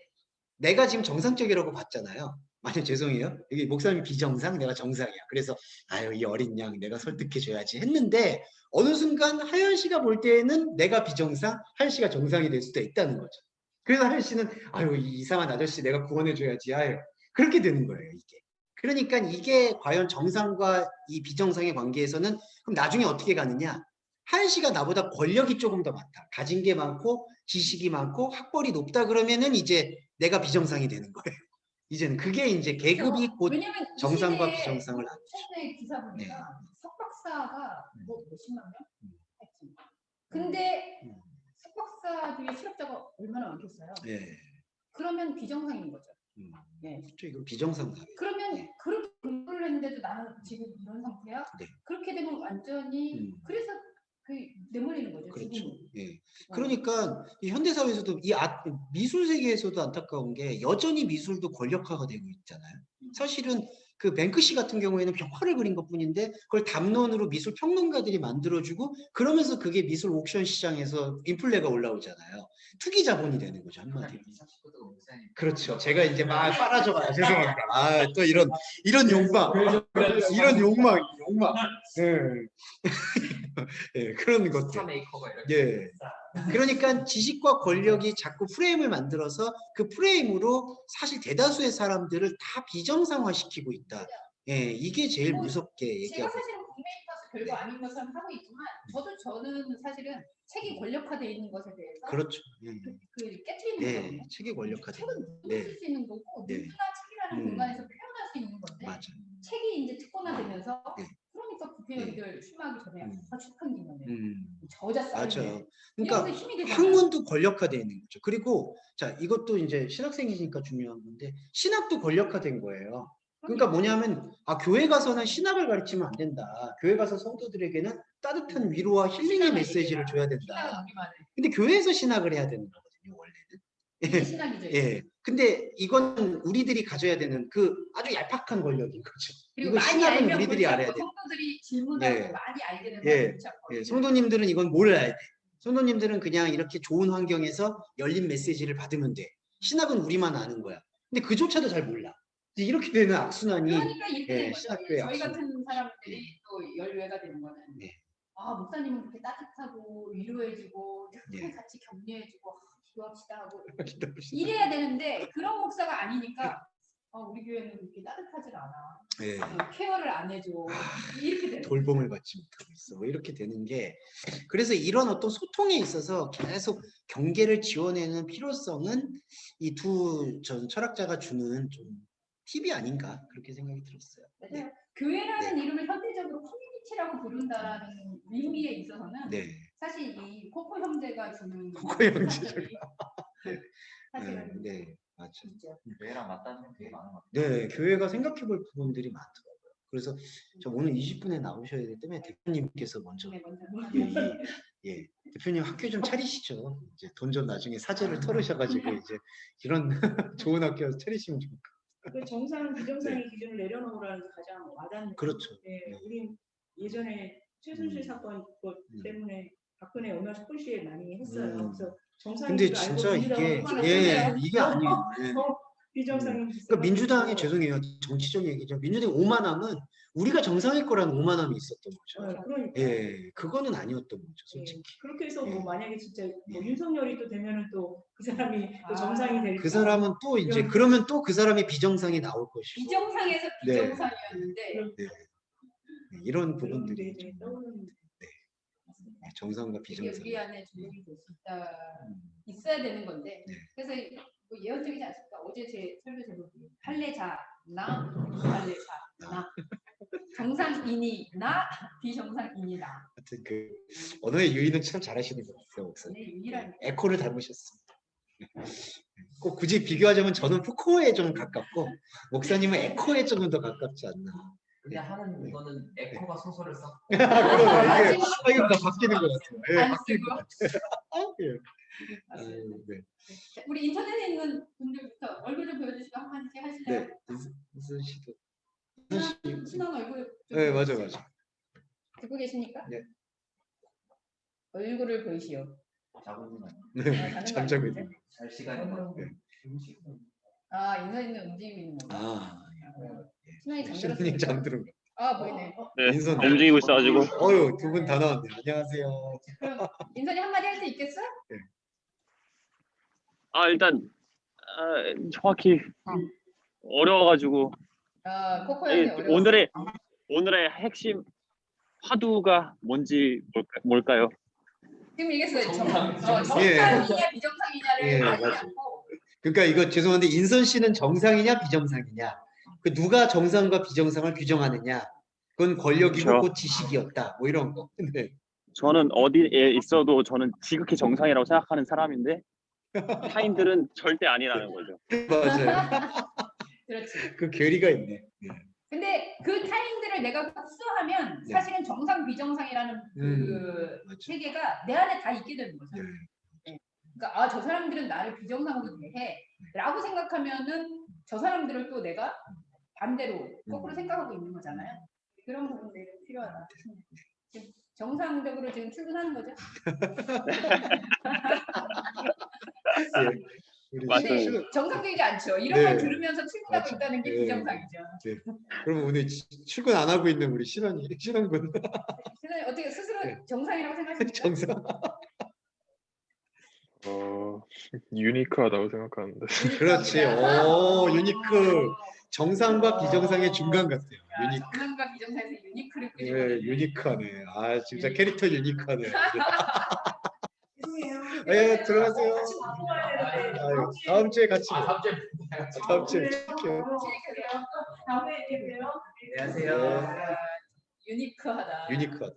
내가 지금 정상적이라고 봤잖아요. 아니 죄송해요. 여기 목사님이 비정상, 내가 정상이야. 그래서 아유 이 어린 양 내가 설득해줘야지 했는데 어느 순간 하연 씨가 볼 때에는 내가 비정상, 하연 씨가 정상이 될 수도 있다는 거죠. 그래서 하연 씨는 아유 이 이상한 아저씨 내가 구원해줘야지. 아유 그렇게 되는 거예요 이게. 그러니까 이게 과연 정상과 이 비정상의 관계에서는 그럼 나중에 어떻게 가느냐? 하연 씨가 나보다 권력이 조금 더 많다. 가진 게 많고 지식이 많고 학벌이 높다 그러면은 이제 내가 비정상이 되는 거예요. 이제는 그게 이제 계급이 곧 정상과 비정상을 나누죠. 최근에 기사 보니까 석박사가 뭐 몇십만 명? 근데 석박사들의 실업자가 얼마나 많겠어요? 그러면 비정상인 거죠. 그렇죠. 이건 비정상 사회. 그러면 그렇게 공부를 했는데도 나는 지금 이런 상태야? 그렇게 되면 완전히 그래서 내몰리는 거죠. 그렇죠. 그러니까 이 현대 사회에서도 이 미술 세계에서도 안타까운 게 여전히 미술도 권력화가 되고 있잖아요. 사실은 그 뱅크시 같은 경우에는 벽화를 그린 것뿐인데 그걸 담론으로 미술 평론가들이 만들어주고 그러면서 그게 미술 옥션 시장에서 인플레가 올라오잖아요. 투기 자본이 되는 거죠 한마디로. 그렇죠. 제가 이제 막 빨아줘가요. 죄송합니다. 아, 또 이런 욕망, 이런 욕망. 네. 예, 그런 것들. 예. 그러니까 지식과 권력이 자꾸 프레임을 만들어서 그 프레임으로 사실 대다수의 사람들을 다 비정상화시키고 있다. 예, 이게 제일 무섭게 제가 얘기하고. 사실은 국내에 있어서 별거 아닌 것처럼 하고 있지만 저는 사실은 책이 권력화되어 있는 것에 대해서 그렇죠. 깨트리는 예, 거거든요. 책이 권력화돼. 책은 누구나 쓸 수 있는 거고 네. 누구나 책이라는 공간에서 표현할 수 있는 건데 맞아. 책이 이제 특권화되면서 네. 그러니까 국회의원들 출마하기 전에 축한긴 거네. 음. 저자 싸움에 맞아요. 이러면서 그러니까 힘이 되잖아요. 학문도 권력화되어 있는 거죠. 그리고 자 이것도 이제 신학생이니까 중요한 건데 신학도 권력화된 거예요. 그러니까 뭐냐면 교회 가서는 신학을 가르치면 안 된다. 교회 가서 성도들에게는 따뜻한 위로와 힐링의 메시지를 줘야 된다. 신학은 우리만의. 근데 교회에서 신학을 해야 되는 거거든요, 원래는. 이게 신학이죠. 예. 근데 이건 우리들이 가져야 되는 그 아주 얄팍한 권력인 거죠. 그리고 이거 많이 신학은 알면 우리들이 골치 알아야 아프고 돼. 성도들이 질문하고 예. 많이 알게 되면 예. 골치 아파요. 예, 성도님들은 이건 뭘 알아야 돼? 성도님들은 그냥 이렇게 좋은 환경에서 열린 메시지를 받으면 돼. 신학은 우리만 아는 거야. 근데 그조차도 잘 몰라. 이렇게 되는 악순환이 그러니까 이렇게 된 거죠. 신학교의 저희 악순환. 같은 사람들이 또 열외가 되는 거는 목사님은 그렇게 따뜻하고 위로해주고 이렇게 같이 격려해주고 기도합시다 하고 이래야 되는데 그런 목사가 아니니까 우리 교회는 그렇게 따뜻하질 않아. 케어를 안 해줘. 이렇게 되는 돌봄을 받지 못하고 있어. 뭐 이렇게 되는 게 그래서 이런 어떤 소통에 있어서 계속 경계를 지원하는 필요성은 이 두 전 철학자가 주는 좀 팁이 아닌가 그렇게 생각이 들었어요. 네. 교회라는 이름을 현대적으로 커뮤니티라고 부른다라는 의미에 있어서는 사실 이 코코 형제가 주는 코코 형제가 사실은 맞죠. 교회랑 맞닿는 게 되게 많은 것 같아요. 네, 교회가 생각해볼 부분들이 많더라고요. 그래서 저 오늘 20분에 나오셔야 되기 때문에 대표님께서 먼저 대표님 학교 좀 차리시죠. 이제 돈 좀 나중에 사재를 털으셔가지고 이제 이런 좋은 학교 차리시면 좋을 것 같아요. 그 정상 비정상의 기준을 내려놓으라는 게 가장 와닿는. 그렇죠. 우리 예전에 최순실 사건 것 때문에 박근혜 얼마나 스포시에 많이 했어요. 그래서 근데 진짜 이게 아니에요. 비정상인 그러니까 민주당이 죄송해요. 정치적 얘기죠. 민주당이 오만함은 우리가 정상일 거라는 오만함이 있었던 거죠. 그러니까. 그거는 아니었던 거죠, 솔직히. 그렇게 해서 뭐 만약에 진짜 뭐 윤석열이 또 되면은 또 그 사람이 또 정상이 될까? 그 사람은 또 이제 그러면 또 그 사람이 비정상이 나올 것이고. 비정상에서 비정상이었는데 이런 부분들이 정상과 비정상. 우리 안에 조율이 될 수 있어야 되는 건데 그래서 뭐 예언적이지 않습니까? 어제 제 설교 제목이 할례자나 할례자나 정상인이나 비정상인이다. 하여튼 그 언어의 유의는 참 잘하시는 것 같아요, 목사님. 에코를 닮으셨습니다. 꼭 굳이 비교하자면 저는 푸코에 좀 가깝고 목사님은 에코에 조금 더 가깝지 않나. 근데 하는 이거는 에코가 소설을 써. 이게 다 바뀌는 것 같아요. 바뀌는 것 같아요. 우리 인터넷에 있는 분들부터 얼굴 좀 보여주시고 한마디 하실래요? 이순 씨도. 신원 얼굴 네, 맞아. 듣고 계십니까? 네. 얼굴을 보이시오. 잠자고 있는. 잘 시간이 인선이는 움직이고 있는 거. 신원이 잠들은 거. 보이네. 네, 인선 움직이고 있어가지고. 두 분 다 나왔네. 안녕하세요. 그럼 인선이 한마디 할 수 있겠어? 일단 정확히 어려워가지고 코코형이 어려워. 오늘의 핵심 화두가 뭔지 뭘까요? 지금 얘기했어요. 정상이냐 비정상이냐를 알지 않고. 그러니까 이거 죄송한데 인선 씨는 정상이냐 비정상이냐? 그 누가 정상과 비정상을 규정하느냐? 그건 권력이고 그렇죠. 곧 지식이었다. 뭐 이런 거. 저는 어디에 있어도 저는 지극히 정상이라고 생각하는 사람인데 타인들은 절대 아니라는 거죠. 맞아요. 그렇지. 그 괴리가 있네. 근데 그 타인들을 내가 흡수하면 사실은 정상 비정상이라는 그 세계가 내 안에 다 있게 되는 거죠. 그러니까 저 사람들은 나를 비정상으로 대해 라고 생각하면은 저 사람들을 또 내가 반대로 거꾸로 생각하고 있는 거잖아요. 그런 부분들이 필요하다. 지금 정상적으로 지금 출근하는 거죠? 우리 맞아요. 근데 정상적이지 않죠. 이런 걸 네. 들으면서 출근하고 맞아. 있다는 게 네. 비정상이죠. 그러면 오늘 출근 안 하고 있는 우리 신원군 선생님 어떻게 스스로 네. 정상이라고 생각하십니까? 정상. 유니크하다고 생각하는데. 그렇지. 오, 유니크. 정상과 비정상의 중간 같아요. 유니크. 정상과 비정상에서 유니크를 네, 끄집어내는. 유니크하네. 아, 진짜 캐릭터 유니크하네. 죄송해요. 예, 들어가세요. 같이 바꿔야 되는데 아유, 다음 주에 같이. 다음 주에 다음 주에. 다음에 뵐게요. 안녕하세요. 유니크하다. 유니크하다.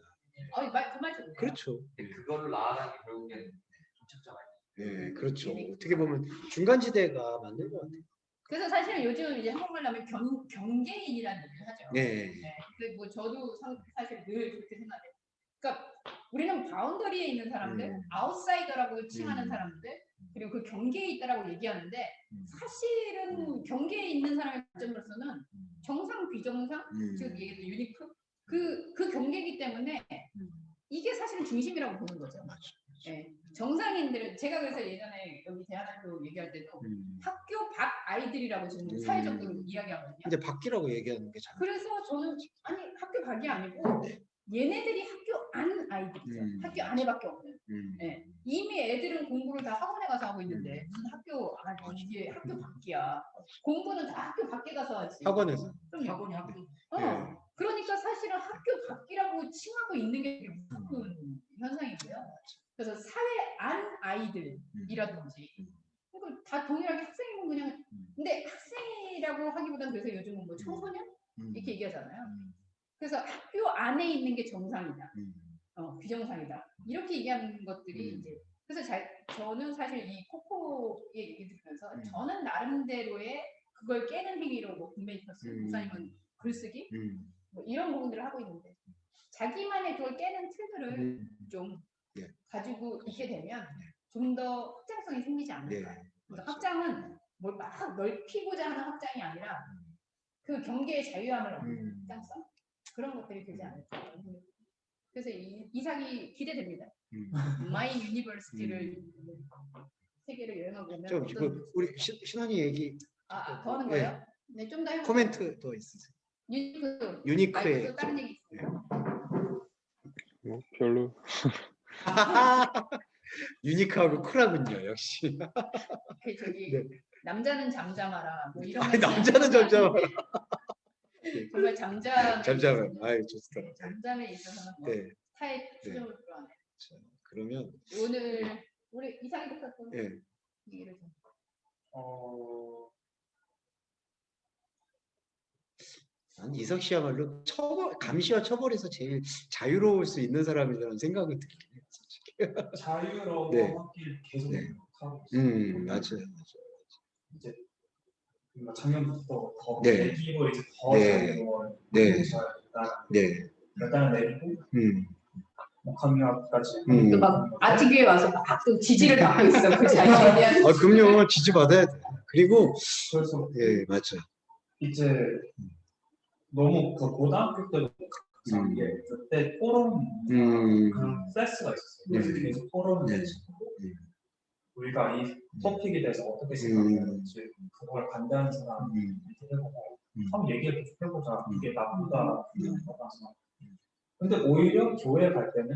그말 좋네요. 그렇죠. 그거를 나아가는 게 결국엔 중첩자가 네, 그렇죠. 어떻게 보면 중간지대가 맞는 것 같아요. 그래서 사실은 요즘 이제 한국말 하면 경계인이라는 얘기를 하죠. 네. 근데 뭐 저도 사실 늘 그렇게 생각해요. 그러니까 우리는 바운더리에 있는 사람들, 아웃사이더라고 칭하는 사람들, 그리고 그 경계에 있다라고 얘기하는데 사실은 경계에 있는 사람의 관점으로서는 정상, 비정상, 즉 얘기도 유니크 그 경계이기 때문에 이게 사실은 중심이라고 보는 거죠. 네. 정상인들은 제가 그래서 예전에 여기 대한학교 얘기할 때도 학교 밖 아이들이라고 지금 사회적으로 이야기하거든요. 근데 밖이라고 얘기하는 게 잘. 그래서 저는 아니 학교 밖이 아니고 얘네들이 학교 안 아이들이죠. 학교 안에밖에 없는. 네. 이미 애들은 공부를 다 학원에 가서 하고 있는데 무슨 학교 아니 이게 학교 밖이야. 공부는 다 학교 밖에 가서 하지. 학원에서. 그럼요. 네. 그러니까 사실은 학교 밖이라고 칭하고 있는 게 무서운 현상이고요. 그래서 사회 안 아이들이라든지 그러니까 다 동일하게 학생이면 그냥 근데 학생이라고 하기보다는 그래서 요즘은 뭐 청소년 이렇게 얘기하잖아요. 그래서 학교 안에 있는 게 정상이다. 비정상이다. 이렇게 얘기하는 것들이 이제 그래서 저는 사실 이 코코의 얘기 들으면서 저는 나름대로의 그걸 깨는 행위로 뭐 굿메이커스 목사님은 글쓰기 뭐 이런 부분들을 하고 있는데 자기만의 그걸 깨는 틀들을 좀 가지고 있게 되면 좀 더 확장성이 생기지 않을까. 그래서 확장은 뭘 막 넓히고자 하는 확장이 아니라 그 경계의 자유함을 얻는 확장성 그런 것들이 되지 않을까. 그래서 이삭이 기대됩니다. 마이 유니버시티를 세계를 여행하고 오면 좀 우리 신원이 얘기 더 하는 거예요? 네, 좀 더 해볼게요. 코멘트 더 있으세요? 유니크의 또 다른 얘기 있어요. 뭐 별로. 유니크하고 쿨하군요, 역시. 저기 네. 남자는 잠잠하라. 뭐 이런. 아니, 남자는 잠잠하라. 정말 잠잠해. 아이 좋다. 잠잠에 있어서는 뭐 네. 타입 수정을 들어가네. 그러면 오늘 우리 이상희 doctor 네. 얘기를 좀. 난 이석 씨야말로 감시와 처벌에서 제일 자유로울 수 있는 사람이라는 생각이 들긴 해요. 자유로워 네. 하길 계속 네. 하고 있어요. 맞아요. 이제 뭔가 작년부터 더 네. 내기로 이제 더 네. 자유로워 네. 일단 일단은 내리고 뭐 카미아까지 또 막 아티교에 와서 막 또 지지를 받고 있어 그 자유에 대한. 그럼요. 지지 받아야 돼. 그리고 그래서 예 맞죠. 이제 너무 그 고등학교 때부터 게 그때 토론 그런 클래스가 있었어요. 그래서 계속 토론을 해주고 우리가 이 토픽에 대해서 어떻게 생각하는지 그걸 반대하는 사람 이렇게 해보고 한번 얘기를 계속 해보자. 이게 나쁘다 나빠서. 근데 오히려 교회 갈 때는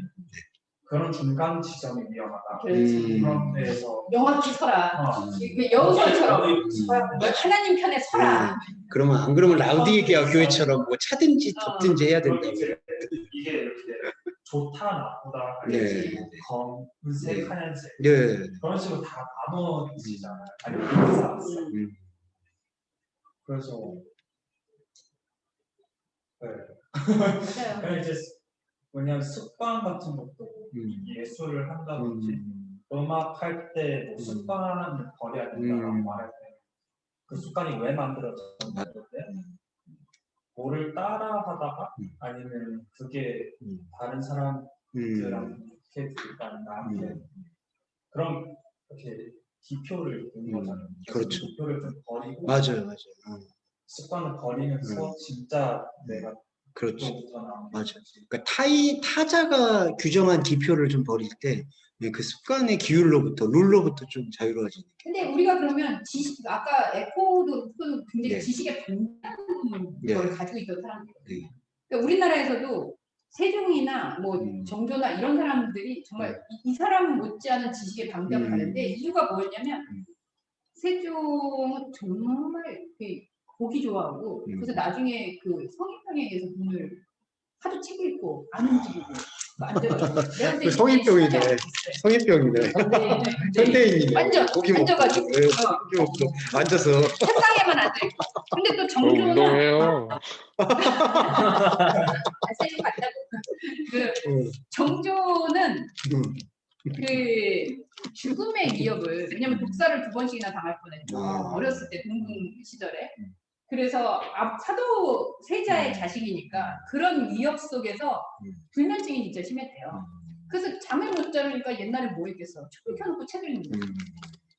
그런 중간 지점이 위험하다. 그런 데에서 명확히 서라. 여우선처럼 하나님 편에 서라. 그러면 안 그러면 라우디게아 교회처럼 뭐 차든지 덮든지 해야 된다. 이게 이렇게 좋다 나쁘다 검은색 하얀색 그런 식으로 다 나눠지잖아요. 아니 그래서 그냥 이제 왜냐면 습관 같은 것도 예술을 한다든지 음악 할 때 뭐 습관을 버려야 된다고 말할 때 그 습관이 왜 만들어졌는데 뭐를 따라하다가 아니면 그게 다른 사람들랑 이렇게 일단 나한테 그럼 이렇게 기표를 둔 거잖아요. 그렇죠. 기표를 좀 버리고 맞아요. 습관을 버리면서 진짜 내가 그렇지. 또부터 나오는 맞아. 거지. 그러니까 타자가 규정한 기표를 좀 버릴 때 그 습관의 기율로부터 룰로부터 좀 자유로워지는 게. 근데 우리가 그러면 지식, 아까 에코도 굉장히 네. 지식에 반대하는 네. 걸 가지고 있던 사람들이에요. 네. 그러니까 우리나라에서도 세종이나 뭐 정조나 이런 사람들이 정말 이 사람 못지않은 지식에 방대하고 가는데 이유가 뭐였냐면 세종은 정말 보기 좋아하고 그래서 나중에 그 성인병에 의해서 눈을 하도 책 읽고 안 움직이고 앉아가지고 그 성인병이네. 성인병이네. 현대인이네. 완전 고기 먹고. 앉아가지고 고기 먹고 앉아서. 책상에만 앉아있고 근데 또 정조는 운동해요. 세종 맞다고 그 정조는 그 죽음의 위협을 왜냐면 독사를 2번씩이나 당할 뻔했죠. 어렸을 때 동궁 시절에. 그래서 사도 세자의 자식이니까 그런 위협 속에서 불면증이 진짜 심했대요. 그래서 잠을 못 자니까 옛날에 뭐 했겠어? 촛불 켜놓고 책을 읽는 거예요.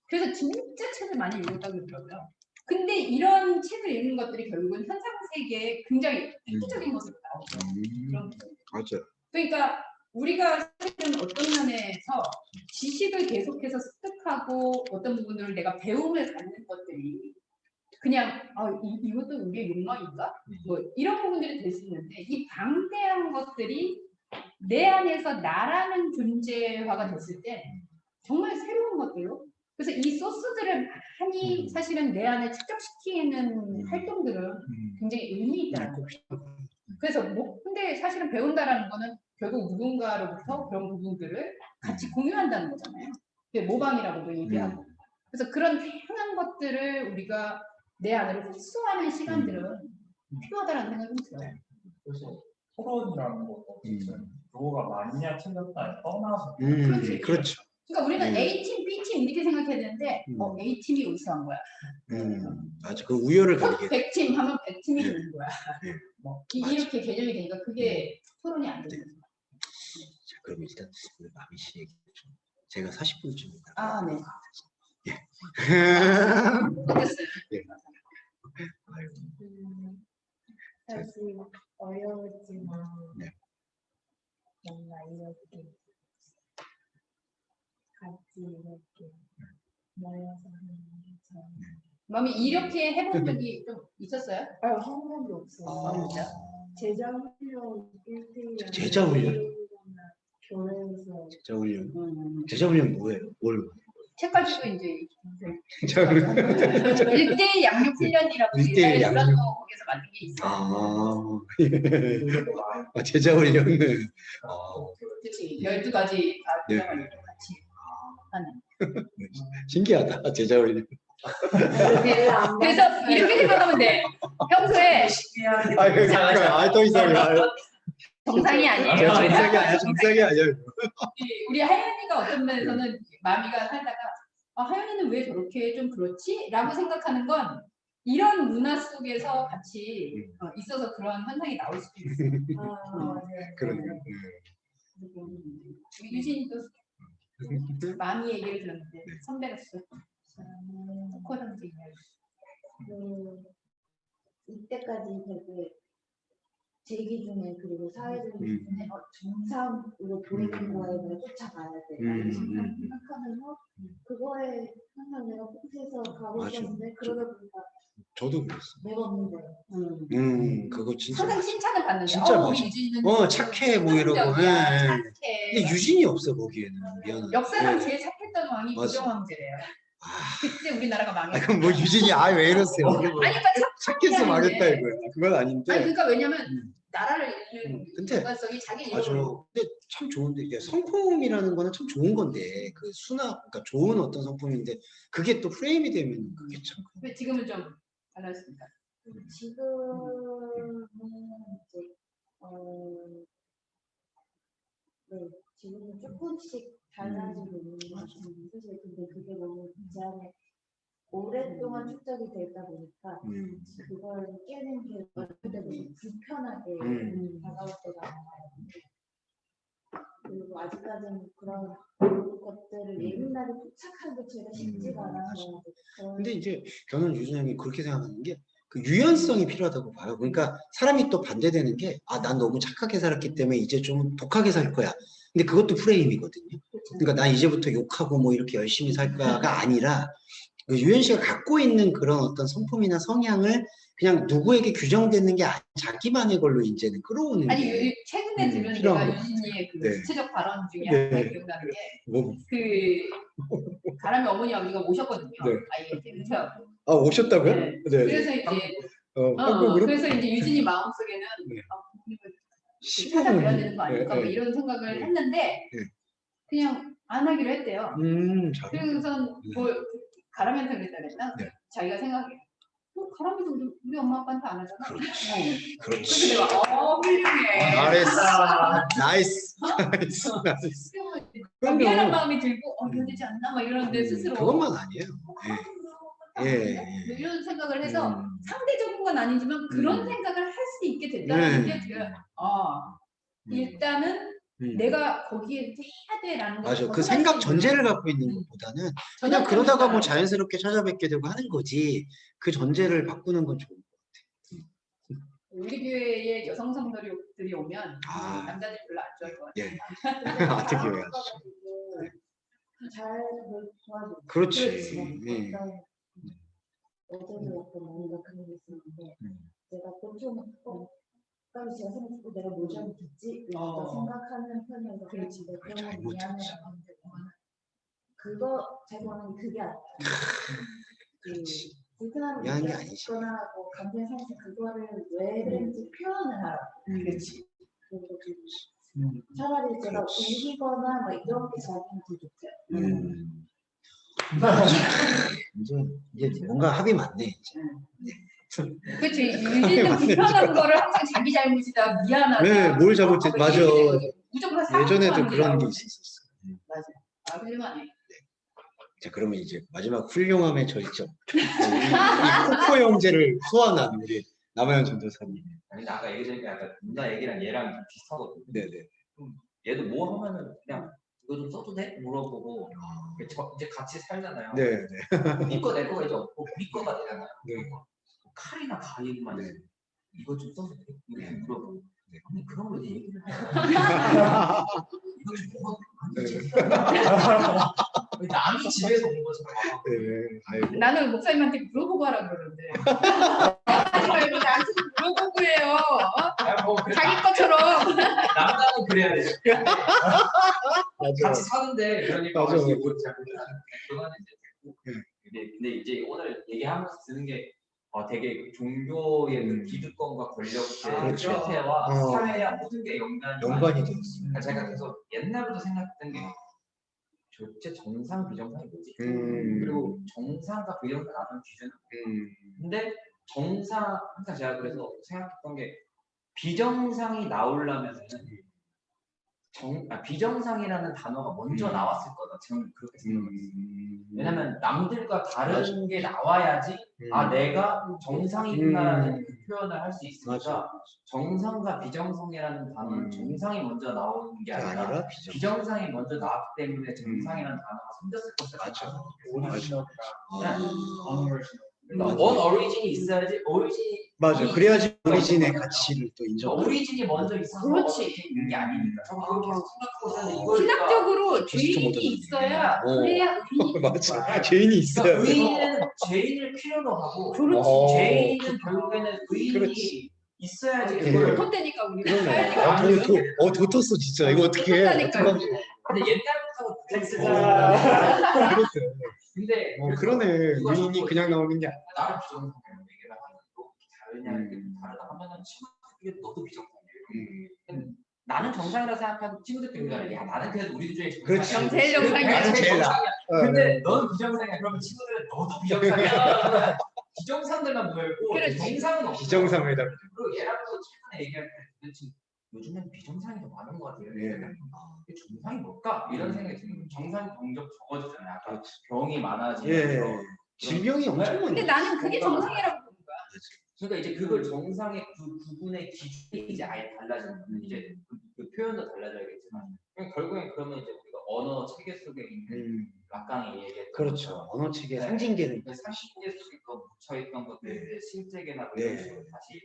그래서 진짜 책을 많이 읽었다고 그러더라고요. 근데 이런 책을 읽는 것들이 결국은 현상 세계에 굉장히 획기적인 것으로 나오죠. 맞아요. 그러니까 우리가 사실은 어떤 면에서 지식을 계속해서 습득하고 어떤 부분들을 내가 배움을 갖는 것들이 그냥 이것도 우리의 욕망인가? 뭐 이런 부분들이 될 수 있는데 이 방대한 것들이 내 안에서 나라는 존재화가 됐을 때 정말 새로운 것들로 그래서 이 소스들을 많이 사실은 내 안에 축적시키는 활동들은 굉장히 의미 있다는 거죠. 그래서 근데 사실은 배운다라는 거는 결국 누군가로부터 그런 부분들을 같이 공유한다는 거잖아요. 모방이라고도 얘기하고. 그래서 그런 다양한 것들을 우리가 내 안으로 흡수하는 시간들은 필요하다는 생각이 들어요. 그래서 토론이라는 것도 그거가 맞냐 틀렸다에 떠나서 그렇죠. 그러니까 우리는 A팀, B팀 이렇게 생각해야 되는데 A팀이 우수한 거야. 맞아. 그 우열을 가리게. 100팀 하면 100팀이 되는 거야. 뭐 이렇게 개념이 되니까 그게 토론이 안 되는 거야. 자, 그럼 일단 우리 마미 씨 얘기 좀. 제가 40분쯤이다. 아, 네. 예. 어땠어요? 예. 사실 어려웠지만 네. 뭔가 이렇게 같이 이렇게 모여서 하는 게 저는 마음이 이렇게 해본 적이 좀 있었어요? 한 번도 없어요. 진짜? 제자 훈련 1대1 제자 훈련? 교회에서 제자 훈련. 제자 훈련 뭐예요? 뭘? 책 가지고 이제 제자 훈련. 1대1 양육 훈련이라고 일대일 옛날에 양육. 누란독에서 만든 게 있어요. 제자 훈련은. 그치. 12가지 다 네. 들어가는 거 같이 하는. 신기하다. 제자 훈련. 그래서 이렇게 생각하면 돼. 평소에 더 이상해. 정상이 아니에요. 정상이 아니야. 정상이 아니야. 우리 하연이가 어떤 면에서는 마미가 살다가 하연이는 왜 저렇게 좀 그렇지? 라고 생각하는 건 이런 문화 속에서 같이 있어서 그런 현상이 나올 수도 있어요. 그러네요. 우리 유진이도 마미 얘기를 들었는데 선배로서 코코 형제 이야기. 이때까지 되게 제 기준에 그리고 사회적인 기준에 정상으로 보이는 거에 내가 쫓아가야 돼. 생각하면서 그거에 항상 내가 포커스해서 가고 맞아. 있었는데 그러다 보니까 저도 그랬어. 내가 없는 거예요. 그거 진짜. 항상 칭찬을 받는데 진짜 우리 맞아. 유진이는 착해 뭐 이러고. 착해. 근데 유진이 없어 거기에는. 미안해. 역사상 제일 착했던 왕이 맞아. 고종 황제래요. 그때 우리나라가 망했어. 그럼 뭐 유진이 왜 이러세요? 아니 그러니까 착해서 망했다 이거야. 그건 아닌데. 아니 그러니까 왜냐면 나라를 잃는 근데 객관성이 자기 맞아. 이름으로. 근데 참 좋은데 이게 성품이라는 거는 참 좋은 건데 그 그러니까 좋은 어떤 성품인데 그게 또 프레임이 되면 그게 참. 근데 지금은 좀 달라졌습니까? 지금은 이제 네 지금은 조금씩 달라지고 있는 것 같은데 사실 근데 그게 너무 제 안에 오랫동안 축적이 되다 보니까 그걸 깨는 게 그때도 불편하게 다가올 때가 많아요. 그리고 아직까지는 그런 것들을 예민하게 포착하는 게 제가 쉽지가 않아서. 근데 이제 저는 유진이 형이 그렇게 생각하는 게 그 유연성이 필요하다고 봐요. 그러니까 사람이 또 반대되는 게, 아, 난 너무 착하게 살았기 때문에 이제 좀 독하게 살 거야. 근데 그것도 프레임이거든요. 그러니까 난 이제부터 욕하고 뭐 이렇게 열심히 살 거야가 아니라, 그 유현 씨가 갖고 있는 그런 어떤 성품이나 성향을 그냥 누구에게 규정되는 게 아니라 자기만의 걸로 이제는 끌어오는 아니 게 최근에 들은 필요한 내가 것 같아요. 유진이의 그 네. 구체적 발언 중에 네. 하나 기억나는 뭐, 게 그 가람이 어머니 아버지가 오셨거든요. 네. 아이에게 은퇴하고. 아, 오셨다고요? 네. 네. 그래서 이제 한국으로? 그래서 이제 유진이 마음속에는 네. 찾아뵈야 되는 거 아닐까 네, 뭐 네. 이런 생각을 네. 했는데 네. 그냥 안 하기로 했대요. 잘했네. 그래서 뭐 가람이한테 그랬다. 네. 자기가 생각해. 가람이도 우리 엄마 아빠한테 안 하잖아. 그렇지. 그래서 내가 훌륭해. 잘했어. 나이스. 나이스. 나이스. 미안한 마음이 들고 해야 되지 않나 막 이러는데 스스로 그것만 아니에요. 예. 뭐 이런 생각을 해서 상대적인 건 아니지만 그런 생각을 할 수 있게 됐다는 게 제가 일단은 내가 거기에 해야 돼라는 걸 맞아. 그 생각 전제를 갖고 있는 것보다는 그냥 그러다가 뭐 자연스럽게 찾아뵙게 되고 하는 거지. 그 전제를 바꾸는 건 좋은 것 같아. 우리 교회에 여성 성도들이 오면 남자들이 별로 안 좋아할 것 같아요. 예. 어떻게 해야지. 잘 도와줘. 그렇지. 예. 어제도 어떤 언니가 그런 게 있었는데 내가 보통 까지 제가 생각했고 내가 뭐 잘못했지? 생각하는 편이어서 그렇지. 그러면 미안해라고 하는데 그거 제가 그게 아니야. 불편함을 미안한 게 아니지. 느끼거나 뭐 감정 상태 그거를 왜 그랬는지 표현을 하라. 그렇지. 차라리 제가 우기거나 뭐 이런 게 자기는 더 좋대요. 이제 뭔가 합이 맞네. 이제. 그렇지. 유진은 불편한 거를 항상 자기 잘못이다, 미안하다. 네, 뭘 잘못했, 맞아. 무조건 예전에도 그런 게 있었어. 맞아. 아, 훌륭하네. 자, 그러면 이제 마지막 훌륭함의 절정. 이 코코 형제를 소환한 우리 남아연 전도사님. 아니, 아까 얘기하니까 약간 누나 얘기랑 얘랑 좀 비슷하거든요. 네네. 얘도 뭐 하면은 그냥 이거 좀 써도 돼? 물어보고 이제 같이 살잖아요. 네네. 네 거 내 거가 이제 없고 우리 거가 되잖아요. 네. 칼이나 가위만 네. 이거 좀 써도 돼? 이렇게 물어보고 근데 그런 거 이제 얘기를 해요. 이거 좀 먹어도 안 남이 집에서 온 것처럼. 네. 아이고. 나는 목사님한테 물어보고 하라 그러는데. 하지 말고 나한테 물어보고 해요. 자기 것처럼. 남자는 그래야 돼. 맞아. 같이 사는데 그러니까 맞아. 잘 모르는 그거는 이제 됐고. 근데 이제 오늘 얘기하면서 드는 게 되게 종교의 그 기득권과 권력의 그렇죠. 실태와 사회와 모든 게 연관이 돼 있어. 그러니까 제가 계속 옛날부터 생각했던 게 도대체 정상 비정상이 뭐지? 그리고 정상과 비정상 나누는 기준은 근데 정상 항상 제가 그래서 생각했던 게 비정상이 나오려면은 비정상이라는 단어가 먼저 나왔을 거다. 저는 그렇게 생각했어요. 왜냐면 남들과 다른 게 나와야지 내가 정상이구나라는 그 표현을 할 수 있으니까 정상과 비정상이라는 단어는 정상이 먼저 나오는 게 아니라 비정상이 먼저 나왔기 때문에 정상이라는 단어가 생겼을 것이다. 원 어리진이 있어야지 오리진이 맞아. 그래야지 오리진의 가치를 또 인정하고. 오리진이 먼저 있어서 그렇지. 있는 게 아니니까. 저는 그렇게 생각하고 이걸 신학적으로 죄인이 있어야 그래야 의인이 맞아. 죄인이 있어야 돼. 의인은 죄인을 필요로 하고 그렇지. 죄인은 결국에는 의인이 있어야지 그걸 헛되니까 우리가 그러네. 사야지. 도토스 진짜. 이거 어떻게 해? 헛다니까요. 어떡하지? 근데 옛날부터 텍스트잖아. 그랬어요. 근데 그러네. 의인이 그냥 나오는 게 아니야. 나는 비정상이라고 얘기를 하면 너 다르냐 이게 다르다 하면은 친구들끼리 너도 비정상이에요. 나는 정상이라고 생각하는 친구들끼리 얘기하는 야 나는 그래도 우리 중에 그렇지. 제일 정상이야. 나는 제일 제일 정상이야. 근데 너는 비정상이야. 그러면 친구들은 너도 비정상이야. 비정상들만 모여있고 그렇지. 정상은 없어. 비정상회담. 그리고 얘랑도 최근에 얘기할 때 요즘엔 비정상이 더 많은 것 같아요. 정상이 뭘까? 이런 생각이 드는 거예요. 정상 병적 적어지잖아요. 아까 병이 많아지면서 질병이 엄청 많아. 근데 나는 그게 정상이라고 보는 거야. 그러니까 이제 그걸 정상의 그 부분의 기준이 이제 아예 달라지는 거예요. 이제 그 표현도 달라져야겠지만 결국엔 그러면 이제 우리가 언어 체계 속에 있는 락강이 얘기했던 그렇죠. 언어 체계 네. 상징계는 그 상식계 속에 묻혀있던 것들을 실제계나 네. 이런 식으로 다시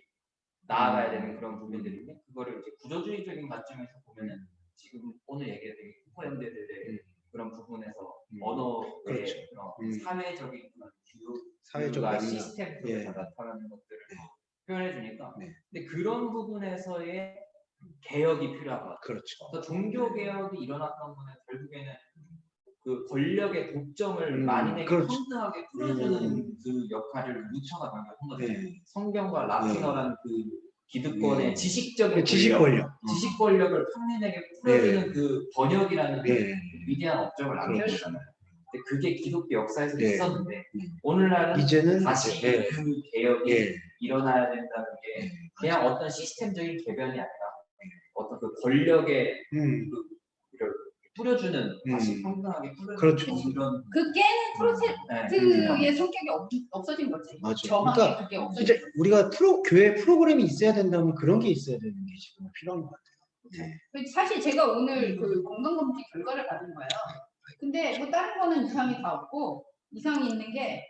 나아가야 되는 그런 부분들인데 그거를 이제 구조주의적인 관점에서 보면은 지금 오늘 얘기했던 후코연대들의 그런 부분에서 언어의 그렇죠. 그런 사회적인 그런 사회적 규율과 맥락. 시스템 속에서 예. 나타나는 것들을 표현해 주니까 네. 근데 그런 부분에서의 개혁이 필요하다. 그렇죠. 그래서 종교 개혁이 일어났던 거는 결국에는 그 권력의 독점을 만인에게 그렇죠. 평등하게 풀어주는 그 역할을 루처가 방금 한 거잖아요. 네. 성경과 라틴어라는 그 기득권의 지식적인 지식 권력, 권력. 지식 권력을 평민에게 풀어주는 그 번역이라는 네. 위대한 업적을 남겼잖아요. 근데 그게 기독교 역사에서 네. 있었는데 오늘날은 이제는 다시 네. 그 개혁이 예. 일어나야 된다는 게 그냥 어떤 시스템적인 개변이 아니라 어떤 그 권력의 그 이를 뿌려주는 다시 평등하게 뿌려주는 그렇죠. 이런 그 깨는 프로세스의 성격이 없어진 거지. 맞아요. 저항의 그러니까 그게 없어진 진짜 거지. 우리가 교회 프로그램이 있어야 된다면 그런 게 있어야 되는 게 지금 필요한 것 같아요. 네. 사실 제가 오늘 그 건강검진 결과를 받은 거예요. 근데 뭐 다른 거는 이상이 다 없고 이상이 있는 게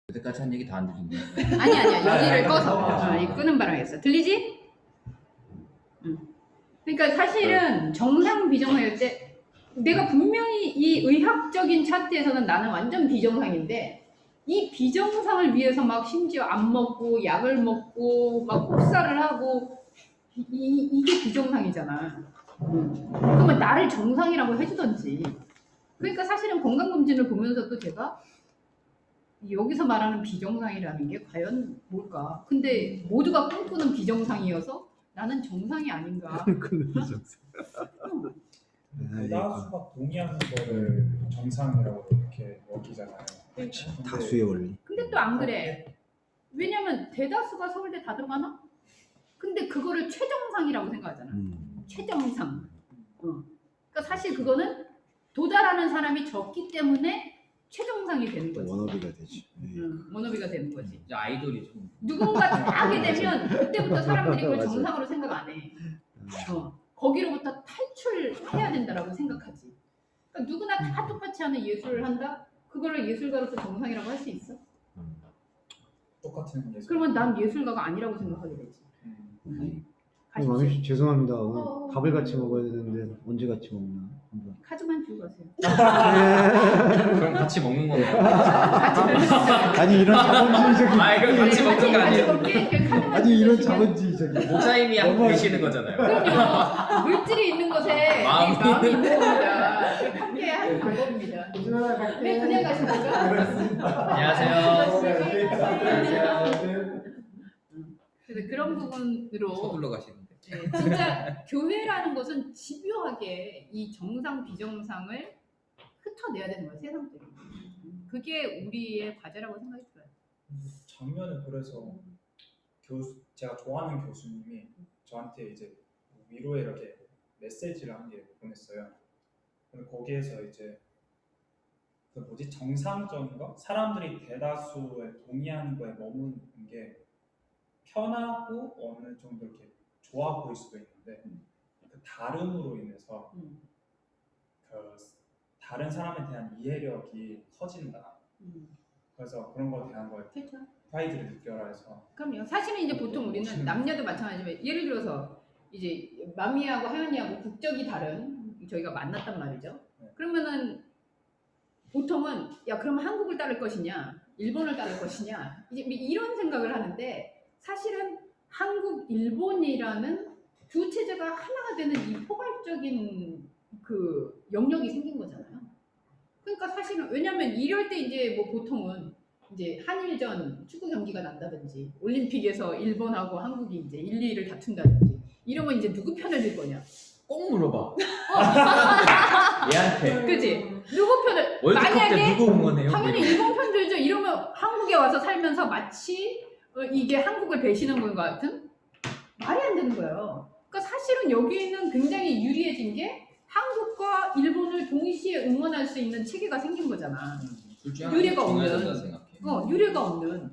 그때까지 한 얘기 다 안 들린다. 아니야 여기를 꺼서 이 끄는 바람이었어. 들리지? 그러니까 사실은 정상 비정상일 때 내가 분명히 이 의학적인 차트에서는 나는 완전 비정상인데 이 비정상을 위해서 막 심지어 안 먹고 약을 먹고 막 혹사를 하고 이게 비정상이잖아. 그러면 나를 정상이라고 해주던지. 그러니까 사실은 건강검진을 보면서도 제가 여기서 말하는 비정상이라는 게 과연 뭘까? 근데 모두가 꿈꾸는 비정상이어서 나는 정상이 아닌가. 대다수가 동의하는 거를 정상이라고 이렇게 여기잖아요. 다수의 원리. 근데 또 안 그래. 왜냐면 대다수가 서울대 다 들어가나? 근데 그거를 최정상이라고 생각하잖아. 최정상. 그러니까 사실 그거는 도달하는 사람이 적기 때문에 최정상이 되는 거지. 원어비가 되지. 원어비가 되는 거지. 이제 아이돌이죠. 누군가 다 하게 되면 그때부터 사람들이 그걸 정상으로 생각 안 해. 거기로부터 탈출해야 된다라고 생각하지. 그러니까 누구나 다 똑같이 하는 예술을 한다? 그거를 예술가로서 정상이라고 할 수 있어? 똑같은 예술. 그러면 난 예술가가 아니라고 생각하게 되지. 왕희 씨 죄송합니다. 오늘 밥을 같이 먹어야 되는데 언제 같이 먹나? 카드만 주고 가세요. 그럼 같이 먹는 건가요? 아니 이런 자본주의적인. 아 이거 같이 먹는 거 아니에요? 아니 이런 자본주의적인. 목사님이 하고 계시는 거잖아요. 그럼요. 물질이 있는 곳에 마음이 있는 겁니다. 함께 하는 방법입니다. 왜 그냥 가십니까? 안녕하세요. 그래서 그런 부분으로 서둘러 가시는데. 네, 진짜 교회라는 것은 집요하게 이 정상 비정상을 흩어내야 되는 거예요, 세상적으로. 그게 우리의 과제라고 생각이 들어요. 작년에 그래서 제가 좋아하는 교수님이 저한테 이제 위로에 이렇게 메시지를 한 개 보냈어요. 근데 거기에서 이제 그 뭐지 정상적인 거 사람들이 대다수에 동의하는 거에 머무는 게 편하고 어느 정도 이렇게 좋아 보일 수도 있는데 그 다름으로 인해서 그 다른 사람에 대한 이해력이 커진다. 그래서 그런 거에 대한 거에 그렇죠. 프라이드를 느껴라 해서. 그럼요. 사실은 이제 보통 우리는 남녀도 마찬가지지만 예를 들어서 이제 마미하고 하연이하고 국적이 다른 저희가 만났단 말이죠. 그러면은 보통은 야 그러면 한국을 따를 것이냐 일본을 따를 것이냐 이제 이런 생각을 하는데 사실은 한국 일본이라는 두 체제가 하나가 되는 이 포괄적인 그 영역이 생긴 거잖아요. 그러니까 사실은 왜냐하면 이럴 때 이제 뭐 보통은 이제 한일전 축구 경기가 난다든지 올림픽에서 일본하고 한국이 이제 1, 2위를 다툰다든지 이러면 이제 누구 편을 들 거냐? 꼭 물어봐. 얘한테. 그지? 누구 편을 월드컵 때 만약에 누구 응원해요? 당연히 일본 편 들죠. 이러면 한국에 와서 살면서 마치 이게 한국을 배신한 것 같은 말이 안 되는 거예요. 그러니까 사실은 여기는 굉장히 유리해진 게 한국과 일본을 동시에 응원할 수 있는 체계가 생긴 거잖아. 유례가 없는. 유례가 없는.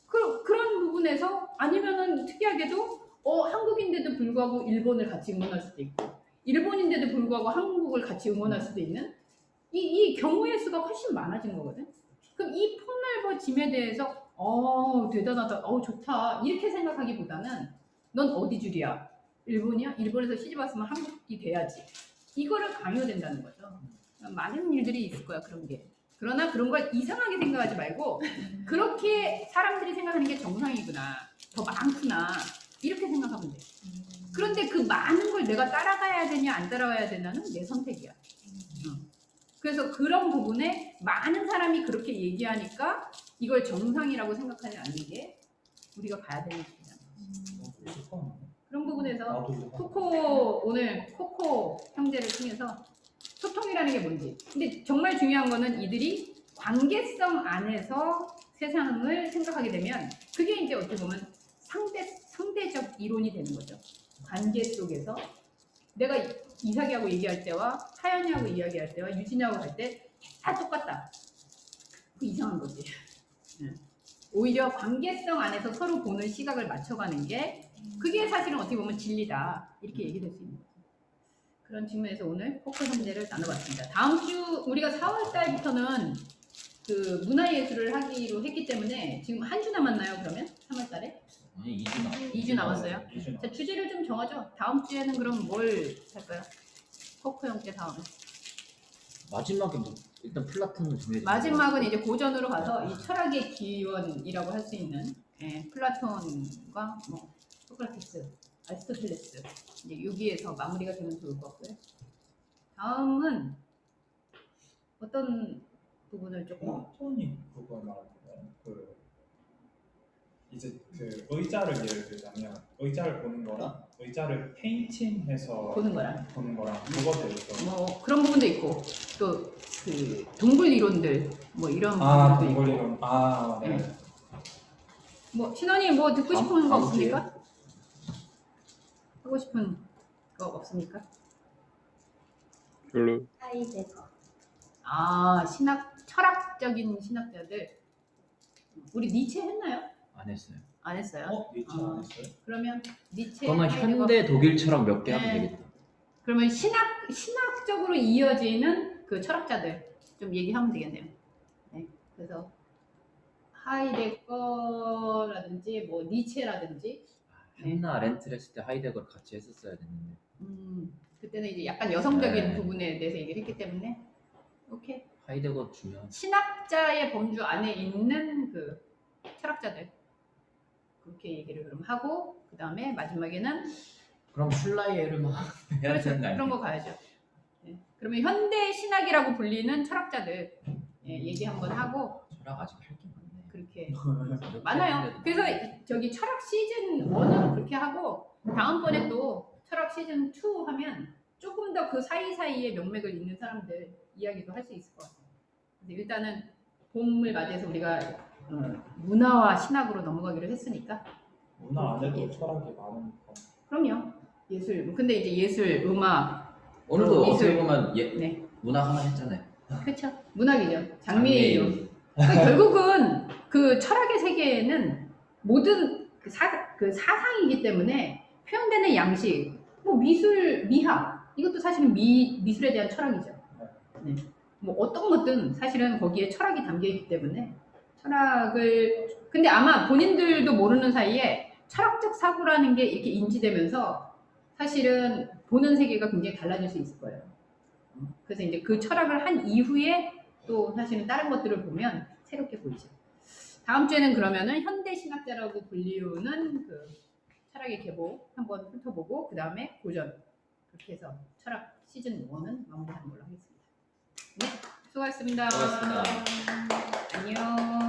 그런 부분에서 아니면은 특이하게도 한국인데도 불구하고 일본을 같이 응원할 수도 있고 일본인데도 불구하고 한국을 같이 응원할 수도 있는 이 경우의 수가 훨씬 많아진 거거든. 그럼 이 폭넓어짐에 대해서 대단하다, 좋다 이렇게 생각하기보다는 넌 어디 줄이야? 일본이야? 일본에서 시집 왔으면 한국이 돼야지. 이거를 강요된다는 거죠. 많은 일들이 있을 거야 그런 게. 그러나 그런 걸 이상하게 생각하지 말고 그렇게 사람들이 생각하는 게 정상이구나, 더 많구나 이렇게 생각하면 돼. 그런데 그 많은 걸 내가 따라가야 되냐 안 따라가야 되냐는 내 선택이야. 그래서 그런 부분에 많은 사람이 그렇게 얘기하니까 이걸 정상이라고 생각하지 않는 게 우리가 봐야 되는 일이잖아. 그런 부분에서 오늘 코코 형제를 통해서 소통이라는 게 뭔지. 근데 정말 중요한 거는 이들이 관계성 안에서 세상을 생각하게 되면 그게 이제 어떻게 보면 상대적 이론이 되는 거죠. 관계 속에서 내가 이삭이하고 얘기할 때와 하연이하고 이야기할 때와 유진이하고 할 때 다 똑같다. 그 이상한 거지. 오히려 관계성 안에서 서로 보는 시각을 맞춰가는 게 그게 사실은 어떻게 보면 진리다. 이렇게 얘기될 수 있는 거죠. 그런 측면에서 오늘 포커 형제를 나눠봤습니다. 다음 주 우리가 4월 달부터는 그 문화예술을 하기로 했기 때문에 지금 한 주 남았나요? 그러면 3월 달에? 아니 2주 남. 2주 남았어요. 자, 주제를 좀 정하죠. 다음 주에는 그럼 뭘 할까요? 포커 형제 다음에. 마지막에 뭐 일단 플라톤을 정해줘. 마지막은 이제 고전으로 가서 이 철학의 기원이라고 할 수 있는 플라톤과 뭐 소크라테스, 아리스토텔레스 이제 여기에서 마무리가 되면 좋을 것 같고요. 다음은 어떤 부분을 조금 플라톤이 그거 말하는 그 이제 그 의자를 예를 들자면 의자를 보는 거랑 의자를 페인팅해서 보는 거랑 그것도 있고 뭐 그런 부분도 있고 또 그 동굴 이론들 뭐 이런 부분도 있고. 이론. 네. 뭐 신원이 뭐 듣고 싶은 거 없습니까? 하고 싶은 거 없습니까? 별로. 하이데거. 철학적인 신학자들 우리 니체 했나요? 안 했어요. 안 했어요? 니체 안 했어요? 그러면 니체 그러면 하이데거. 현대 독일 철학 몇 개 하면 네. 되겠다. 그러면 신학적으로 이어지는 그 철학자들 좀 얘기하면 되겠네요. 네. 그래서 하이데거라든지 뭐 니체라든지. 한나 렌트를 했을 때 하이데거를 같이 했었어야 됐는데. 그때는 이제 약간 여성적인 네. 부분에 대해서 얘기를 했기 때문에 오케이. 하이데거 중요한. 신학자의 범주 안에 있는 그 철학자들 그렇게 얘기를 그럼 하고 그 다음에 마지막에는 그럼 슐라이에르만 해야 그렇죠. 되는 거 아니에요? 그런 거 가야죠. 네. 그러면 현대 신학이라고 불리는 철학자들 얘기 한번 하고 철학 아직 할 게 많네. 그렇게 많아요. 그래서 저기 철학 시즌 1은 그렇게 하고 다음번에 또 철학 시즌 2 하면 조금 더 그 사이사이에 명맥을 잇는 사람들 이야기도 할 수 있을 것 같아요. 근데 일단은 봄을 맞이해서 우리가 문화와 신학으로 넘어가기로 했으니까 문화 안에도 철학이 많으니까. 그럼요. 예술. 근데 이제 예술, 음악, 오늘도 미술. 어떻게 보면 네. 문화 하나 했잖아요. 그렇죠. 문학이죠. 장미의 장미의 이름. 그러니까 결국은 그 철학의 세계에는 모든 그 사상이기 때문에 표현되는 양식, 뭐 미술, 미학 이것도 사실은 미술에 대한 철학이죠. 네. 뭐 어떤 것든 사실은 거기에 철학이 담겨 있기 때문에 철학을 근데 아마 본인들도 모르는 사이에 철학적 사고라는 게 이렇게 인지되면서 사실은 보는 세계가 굉장히 달라질 수 있을 거예요. 그래서 이제 그 철학을 한 이후에 또 사실은 다른 것들을 보면 새롭게 보이죠. 다음 주에는 그러면은 현대 신학자라고 불리우는 그 철학의 계보 한번 훑어보고 그 다음에 고전 그렇게 해서 철학 시즌 1은 마무리하는 걸로 하겠습니다. 네, 수고하셨습니다. 수고하셨습니다. 안녕.